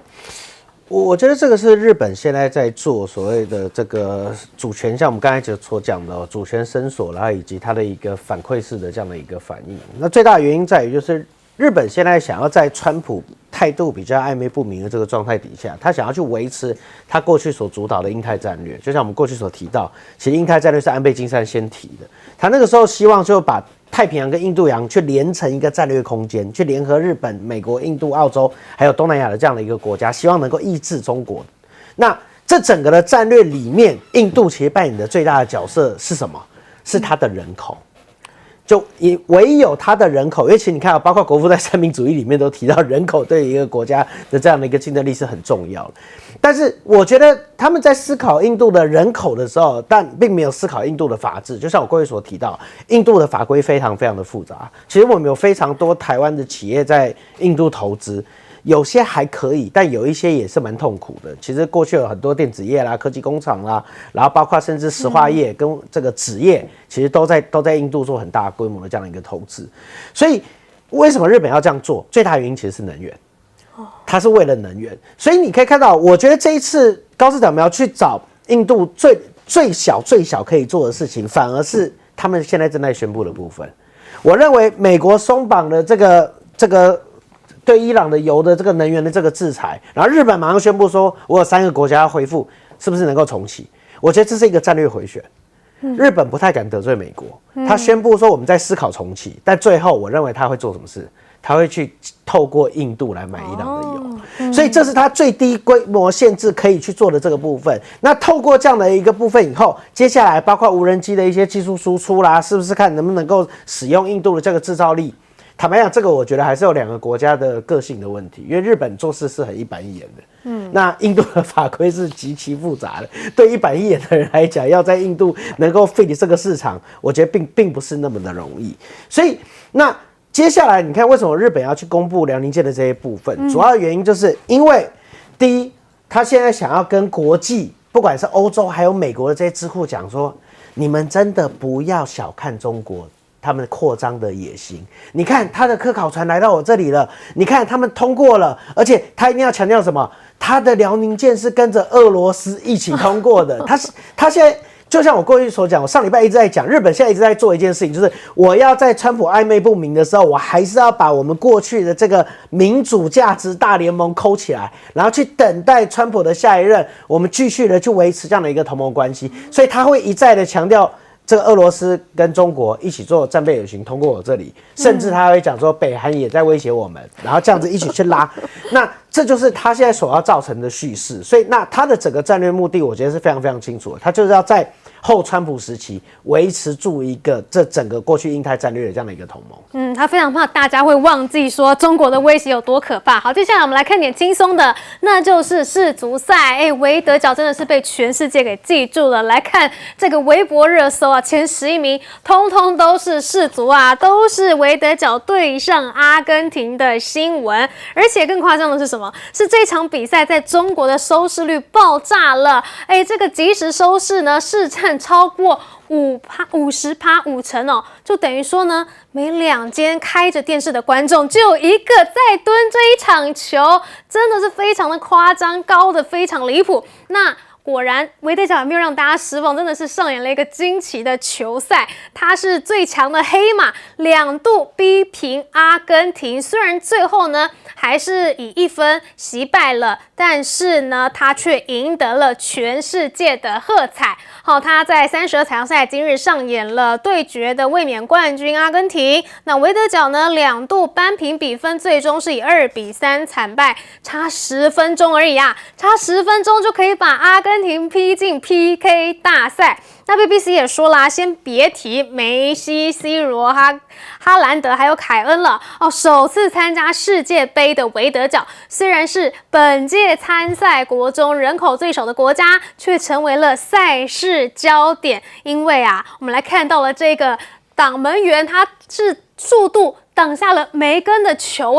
我觉得这个是日本现在在做所谓的这个主权，像我们刚才所讲的主权伸索，然后以及它的一个反馈式的这样的一个反应。那最大的原因在于，就是日本现在想要在川普态度比较暧昧不明的这个状态底下，他想要去维持他过去所主导的印太战略。就像我们过去所提到，其实印太战略是安倍晋三先提的，他那个时候希望就把太平洋跟印度洋去连成一个战略空间，去联合日本、美国、印度、澳洲还有东南亚的这样的一个国家，希望能够抑制中国。那这整个的战略里面，印度其实扮演的最大的角色是什么？是它的人口。就唯有它的人口，因为其实你看，包括国父在三民主义里面都提到，人口对一个国家的这样的一个竞争力是很重要的。但是我觉得他们在思考印度的人口的时候，但并没有思考印度的法治。就像我过去所提到，印度的法规非常非常的复杂。其实我们有非常多台湾的企业在印度投资。有些还可以，但有一些也是蛮痛苦的。其实过去有很多电子业啦、科技工厂啦，然后包括甚至石化业跟这个纸业，其实都在印度做很大规模的这样的一个投资。所以为什么日本要这样做？最大原因其实是能源，它是为了能源。所以你可以看到，我觉得这一次高市早苗去找印度最小可以做的事情，反而是他们现在正在宣布的部分。我认为美国松绑的这个。对伊朗的油的这个能源的这个制裁，然后日本马上宣布说，我有3个国家要恢复，是不是能够重启？我觉得这是一个战略回旋。日本不太敢得罪美国，他宣布说我们在思考重启，但最后我认为他会做什么事？他会去透过印度来买伊朗的油，所以这是他最低规模限制可以去做的这个部分。那透过这样的一个部分以后，接下来包括无人机的一些技术输出啦，是不是看能不能够使用印度的这个制造力？坦白讲，这个我觉得还是有2个国家的个性的问题，因为日本做事是很一板一眼的，那印度的法规是极其复杂的，对一板一眼的人来讲，要在印度能够 fit 这个市场，我觉得并不是那么的容易。所以，那接下来你看，为什么日本要去公布辽宁舰的这些部分？主要的原因就是因为，第一，他现在想要跟国际，不管是欧洲还有美国的这些智库讲说，你们真的不要小看中国。他们扩张的野心，你看他的科考船来到我这里了，你看他们通过了，而且他一定要强调什么？他的辽宁舰是跟着俄罗斯一起通过的。他现在就像我过去所讲，我上礼拜一直在讲，日本现在一直在做一件事情，就是我要在川普暧昧不明的时候，我还是要把我们过去的这个民主价值大联盟抠起来，然后去等待川普的下一任，我们继续的去维持这样的一个同盟关系。所以他会一再的强调。这个俄罗斯跟中国一起做战备演习通过我这里，甚至他会讲说北韩也在威胁我们，然后这样子一起去拉，那这就是他现在所要造成的叙事。所以那他的整个战略目的，我觉得是非常非常清楚的，他就是要在后川普时期维持住一个这整个过去印太战略的这样的一个同盟。他非常怕大家会忘记说中国的威胁有多可怕。好，接下来我们来看点轻松的，那就是世足赛。韦德角真的是被全世界给记住了。来看这个微博热搜啊，前11名通通都是世足啊，都是韦德角对上阿根廷的新闻。而且更夸张的是什么？是这场比赛在中国的收视率爆炸了。这个即时收视呢，市占超过50%哦，就等于说呢，每2间开着电视的观众就有1个在蹲这一场球，真的是非常的夸张，高的非常离谱。那果然，韦德角也没有让大家失望，真的是上演了一个惊奇的球赛。他是最强的黑马，2度逼平阿根廷。虽然最后呢还是以1分惜败了，但是呢他却赢得了全世界的喝彩。好，他在32彩虹赛今日上演了对决的卫冕冠军阿根廷。那韦德角呢2度扳平比分，最终是以2-3惨败，差10分钟而已啊，差10分钟就可以把阿根廷踢进 PK 大赛。那 BBC 也说啦，先别提梅西、C 罗、哈兰德还有凯恩了哦。首次参加世界杯的韦德角，虽然是本届参赛国中人口最少的国家，却成为了赛事焦点。因为啊，我们来看到了这个挡门员，他是速度挡下了梅根的球，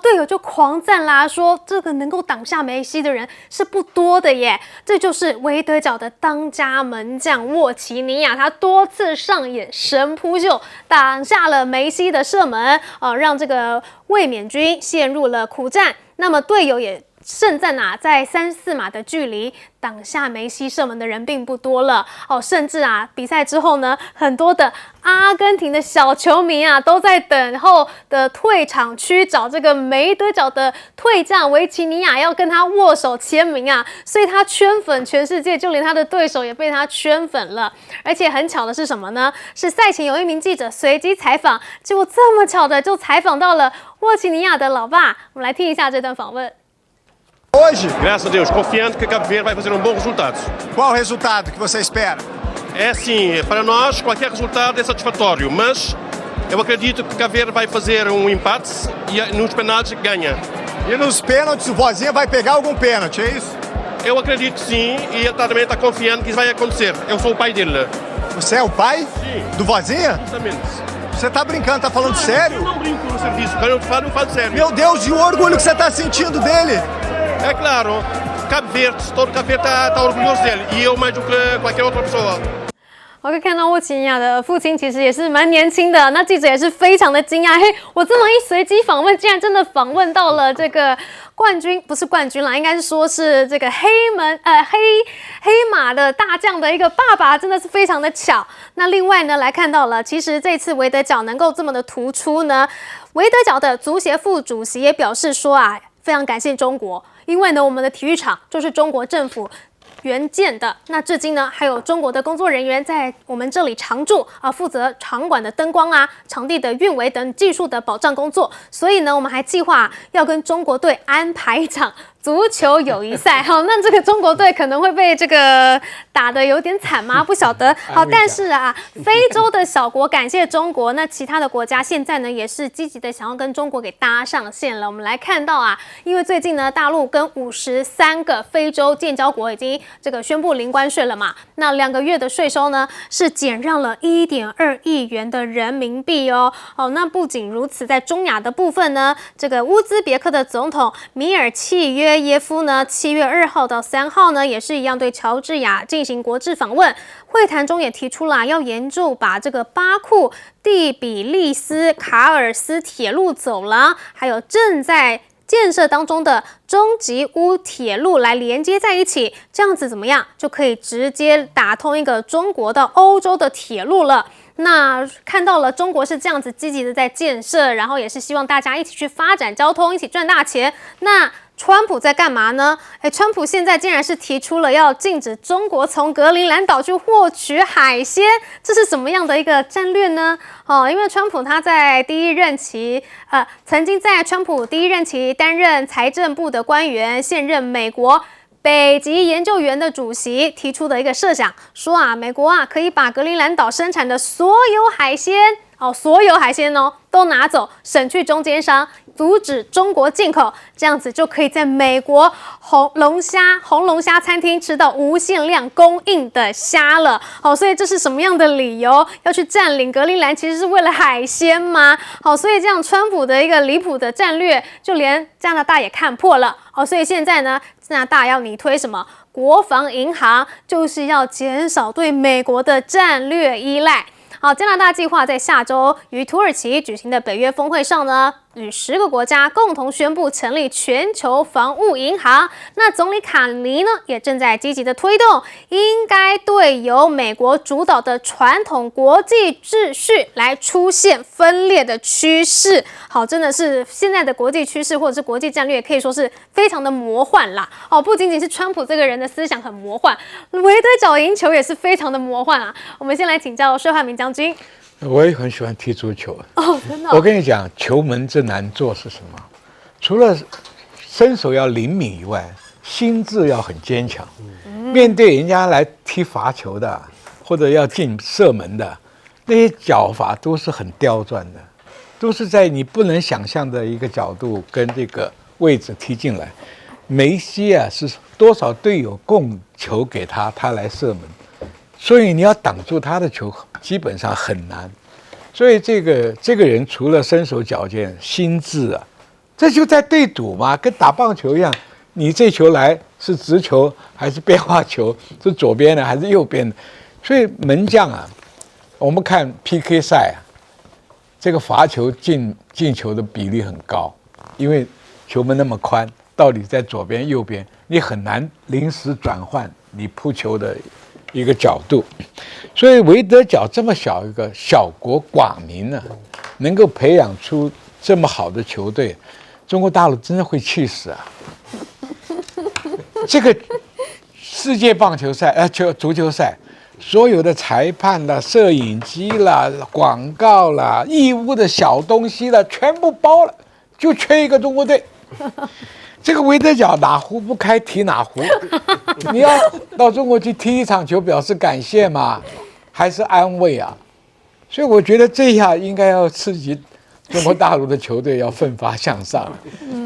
队友就狂赞啦，说这个能够挡下梅西的人是不多的耶。这就是韦德角的当家门将沃奇尼亚，他多次上演神扑救，挡下了梅西的射门，让这个卫冕军陷入了苦战。那么队友也盛赞啊，在3-4码的距离挡下梅西射门的人并不多了甚至啊，比赛之后呢，很多的阿根廷的小球迷啊，都在等候的退场区找这个韦德角的退将维奇尼亚，要跟他握手签名啊，所以他圈粉全世界，就连他的对手也被他圈粉了。而且很巧的是什么呢？是赛前有一名记者随机采访，结果这么巧的就采访到了沃奇尼亚的老爸。我们来听一下这段访问。Hoje, graças a Deus, confiando que Cabo Verde vai fazer bom resultado. Qual o resultado que você espera? É assim, para nós qualquer resultado é satisfatório, mas Eu acredito que Cabo Verde vai fazer empate e nos penaltis ganha. E nos pênaltis o Vozinha vai pegar algum pênalti, é isso? Eu acredito sim e ele também está confiante que isso vai acontecer. Eu sou o pai dele. Você é o pai? Sim. Do Vozinha? Justamente. Você tá brincando, tá falando sério? Eu não brinco no serviço, quando eu falo sério. Meu Deus, e o orgulho que você tá sentindo dele? É claro, Cabo Verde, todo Cabo Verde está orgulhoso dele e eu mais do que qualquer outra pessoa. 我可以看到沃齐尼亚的父亲其实也是蛮年轻的，那记者也是非常的惊讶，嘿，我这么一随机访问，竟然真的访问到了这个冠军，不是冠军啦，应该是说是这个黑马的大将的一个爸爸，真的是非常的巧。那另外呢，来看到了，其实这次维德角能够这么的突出呢，维德角的足协副主席也表示说啊，非常感谢中国，因为呢，我们的体育场就是中国政府援建的，那至今呢，还有中国的工作人员在我们这里常驻啊，负责场馆的灯光啊、场地的运维等技术的保障工作。所以呢，我们还计划要跟中国队安排一场足球友谊赛。好，那这个中国队可能会被这个打得有点惨吗？不晓得。好，但是啊，非洲的小国感谢中国，那其他的国家现在呢也是积极的想要跟中国给搭上线了。我们来看到啊，因为最近呢，大陆跟53个非洲建交国已经这个宣布零关税了嘛，那2个月的税收呢是减让了1.2亿元的人民币哦。哦，那不仅如此，在中亚的部分呢，这个乌兹别克的总统米尔契约耶夫呢，7月2号到3号呢，也是一样对乔治亚进行国事访问。会谈中也提出了要研究把这个巴库第比利斯卡尔斯铁路走廊，还有正在建设当中的中吉乌铁路来连接在一起，这样子怎么样就可以直接打通一个中国到欧洲的铁路了。那看到了中国是这样子积极的在建设，然后也是希望大家一起去发展交通，一起赚大钱。那川普在干嘛呢？川普现在竟然是提出了要禁止中国从格陵兰岛去获取海鲜，这是什么样的一个战略呢？因为川普他在曾经在川普第一任期担任财政部的官员，现任美国北极研究员的主席提出的一个设想，说啊，美国啊可以把格陵兰岛生产的所有海鲜都拿走，省去中间商，阻止中国进口，这样子就可以在美国红龙虾餐厅吃到无限量供应的虾了。好，所以这是什么样的理由要去占领格陵兰？其实是为了海鲜吗？好，所以这样川普的一个离谱的战略，就连加拿大也看破了。好，所以现在呢，加拿大要你推什么？国防银行，就是要减少对美国的战略依赖。好，加拿大计划在下周于土耳其举行的北约峰会上呢，与10个国家共同宣布成立全球防务银行。那总理卡尼呢，也正在积极的推动，应该对由美国主导的传统国际秩序来出现分裂的趋势。好，真的是现在的国际趋势或者是国际战略，可以说是非常的魔幻啦。哦，不仅仅是川普这个人的思想很魔幻，维德角赢球也是非常的魔幻啊。我们先来请教薛汉明将军。我也很喜欢踢足球哦，真的。我跟你讲，球门之难做是什么？除了身手要灵敏以外，心智要很坚强。面对人家来踢罚球的，或者要进射门的，那些脚法都是很刁钻的，都是在你不能想象的一个角度跟这个位置踢进来。梅西啊，是多少队友供球给他，他来射门。所以你要挡住他的球，基本上很难。所以这个人除了身手矫健，心智啊，这就在对赌嘛，跟打棒球一样。你这球来是直球还是变化球？是左边的还是右边的？所以门将啊，我们看 PK 赛啊，这个罚球进球的比例很高，因为球门那么宽，到底在左边右边，你很难临时转换你扑球的一个角度。所以维德角这么小一个小国寡民呢，能够培养出这么好的球队，中国大陆真的会气死啊！这个世界棒球赛足球赛，所有的裁判啦、摄影机啦、广告啦、义乌的小东西啦，全部包了，就缺一个中国队。这个维德角哪壶不开提哪壶，你要到中国去踢一场球表示感谢吗？还是安慰啊？所以我觉得这一下应该要刺激中国大陆的球队要奋发向上。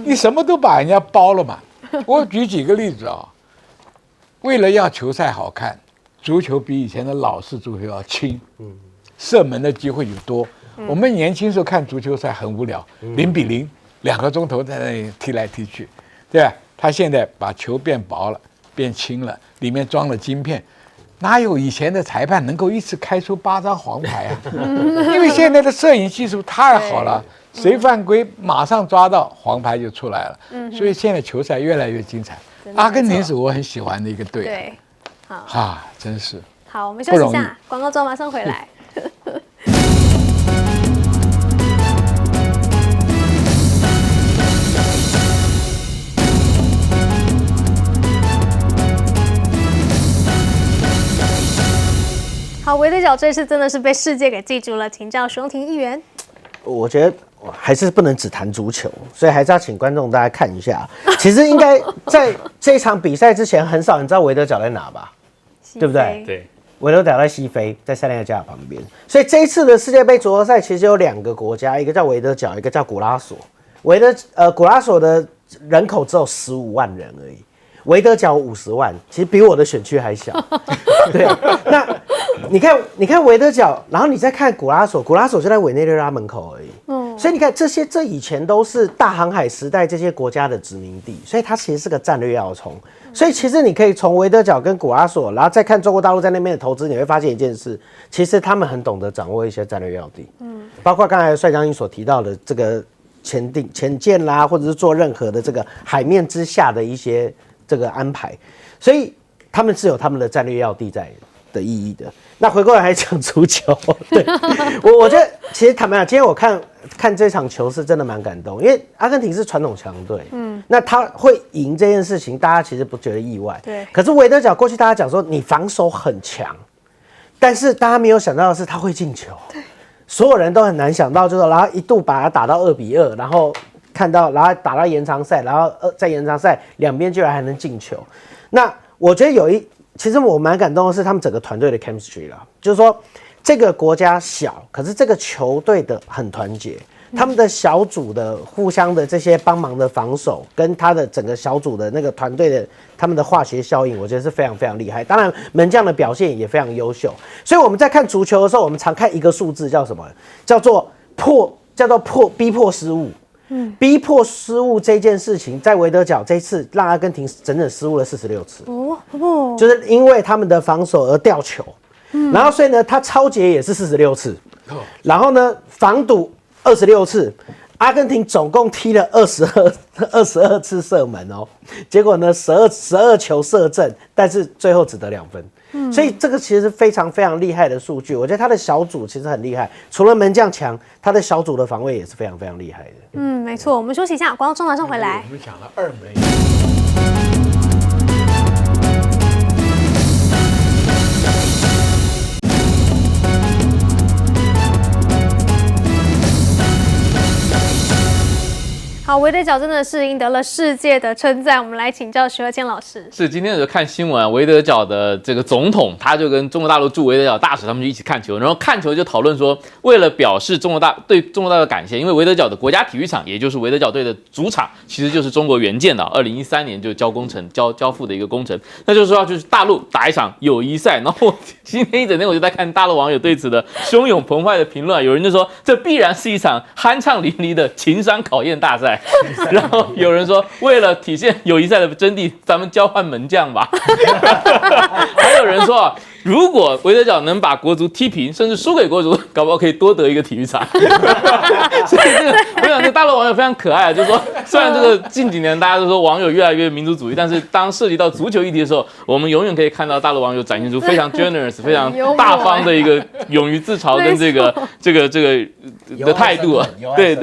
你什么都把人家包了嘛。我举几个例子啊，为了要球赛好看，足球比以前的老式足球要轻，射门的机会有多。我们年轻时候看足球赛很无聊，0-0，2个钟头在那里踢来踢去，对吧？他现在把球变薄了，变轻了，里面装了晶片，哪有以前的裁判能够一次开出8张黄牌啊？因为现在的摄影技术太好了，谁犯规马上抓到黄牌就出来了。所以现在球赛越来越精彩。阿根廷是我很喜欢的一个队。对，好啊，真是。好，我们休息一下，广告之后马上回来。好，维德角这次真的是被世界给记住了，请教徐荣庭议员。我觉得还是不能只谈足球，所以还是要请观众大家看一下。其实应该在这场比赛之前，很少人知道维德角在哪吧？对不对？对，维德角在西非，在塞内加尔旁边。所以这一次的世界杯足球赛其实有2个国家，一个叫维德角，一个叫古拉索。古拉索的人口只有15万人而已。维德角50万，其实比我的选区还小。对，那你看维德角，然后你再看古拉索，古拉索就在委内瑞拉门口而已。所以你看这以前都是大航海时代这些国家的殖民地，所以它其实是个战略要冲。所以其实你可以从维德角跟古拉索，然后再看中国大陆在那边的投资，你会发现一件事，其实他们很懂得掌握一些战略要地。包括刚才帅将军所提到的这个潜舰啦，或者是做任何的这个海面之下的一些这个安排，所以他们是有他们的战略要地在的意义的。那回过来还讲足球，对我觉得其实坦白讲，今天我看这场球是真的蛮感动，因为阿根廷是传统强队，那他会赢这件事情，大家其实不觉得意外。对，可是维德角过去大家讲说你防守很强，但是大家没有想到的是他会进球，所有人都很难想到，就是然后一度把他打到2-2，然后然后打到延长赛，然后在延长赛两边居然还能进球。那我觉得其实我蛮感动的是他们整个团队的 chemistry 啦，就是说这个国家小，可是这个球队的很团结，他们的小组的互相的这些帮忙的防守，跟他的整个小组的那个团队的他们的化学效应，我觉得是非常非常厉害。当然门将的表现也非常优秀，所以我们在看足球的时候，我们常看一个数字叫什么？叫做逼迫失误。逼迫失误这件事情，在维德角这一次让阿根廷整整失误了46次，就是因为他们的防守而掉球，然后所以呢，他抄截也是46次，然后呢，防堵26次，阿根廷总共踢了22次射门哦，结果呢12球射正，但是最后只得2分。所以这个其实是非常非常厉害的数据，我觉得他的小组其实很厉害，除了门将强，他的小组的防卫也是非常非常厉害的。没错，我们休息一下，广告中马上回来。我们讲了2枚。好，维德角真的是赢得了世界的称赞。我们来请教徐和谦老师。是今天有看新闻啊，维德角的这个总统，他就跟中国大陆驻维德角大使他们就一起看球，然后看球就讨论说，为了表示对中国大陆的感谢，因为维德角的国家体育场，也就是维德角队的主场，其实就是中国援建的，2013年就交付的一个工程，那就是说就是大陆打一场友谊赛。然后今天一整天我就在看大陆网友对此的汹涌澎湃的评论，有人就说这必然是一场酣畅淋漓的情商考验大赛。然后有人说，为了体现友谊赛的真谛，咱们交换门将吧。还有人说啊，如果维德角能把国足踢平，甚至输给国足，搞不好可以多得一个体育场。所以我想这大陆网友非常可爱啊，就是说，虽然这个近几年大家都说网友越来越民族主义，但是当涉及到足球议题的时候，我们永远可以看到大陆网友展现出非常 generous、非常大方的一个勇于自嘲跟这个的态度啊。对，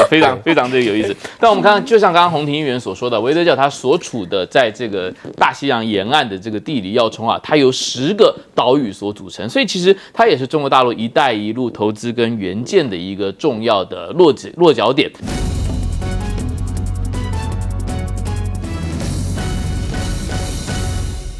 非常非常这个有意思。但我们看，就像刚刚洪庭议员所说的，维德角他所处的在这个大西洋沿岸的这个地理要冲啊，它由10个岛屿所组成，所以其实它也是中国大陆“一带一路”投资跟援建的一个重要的落脚点。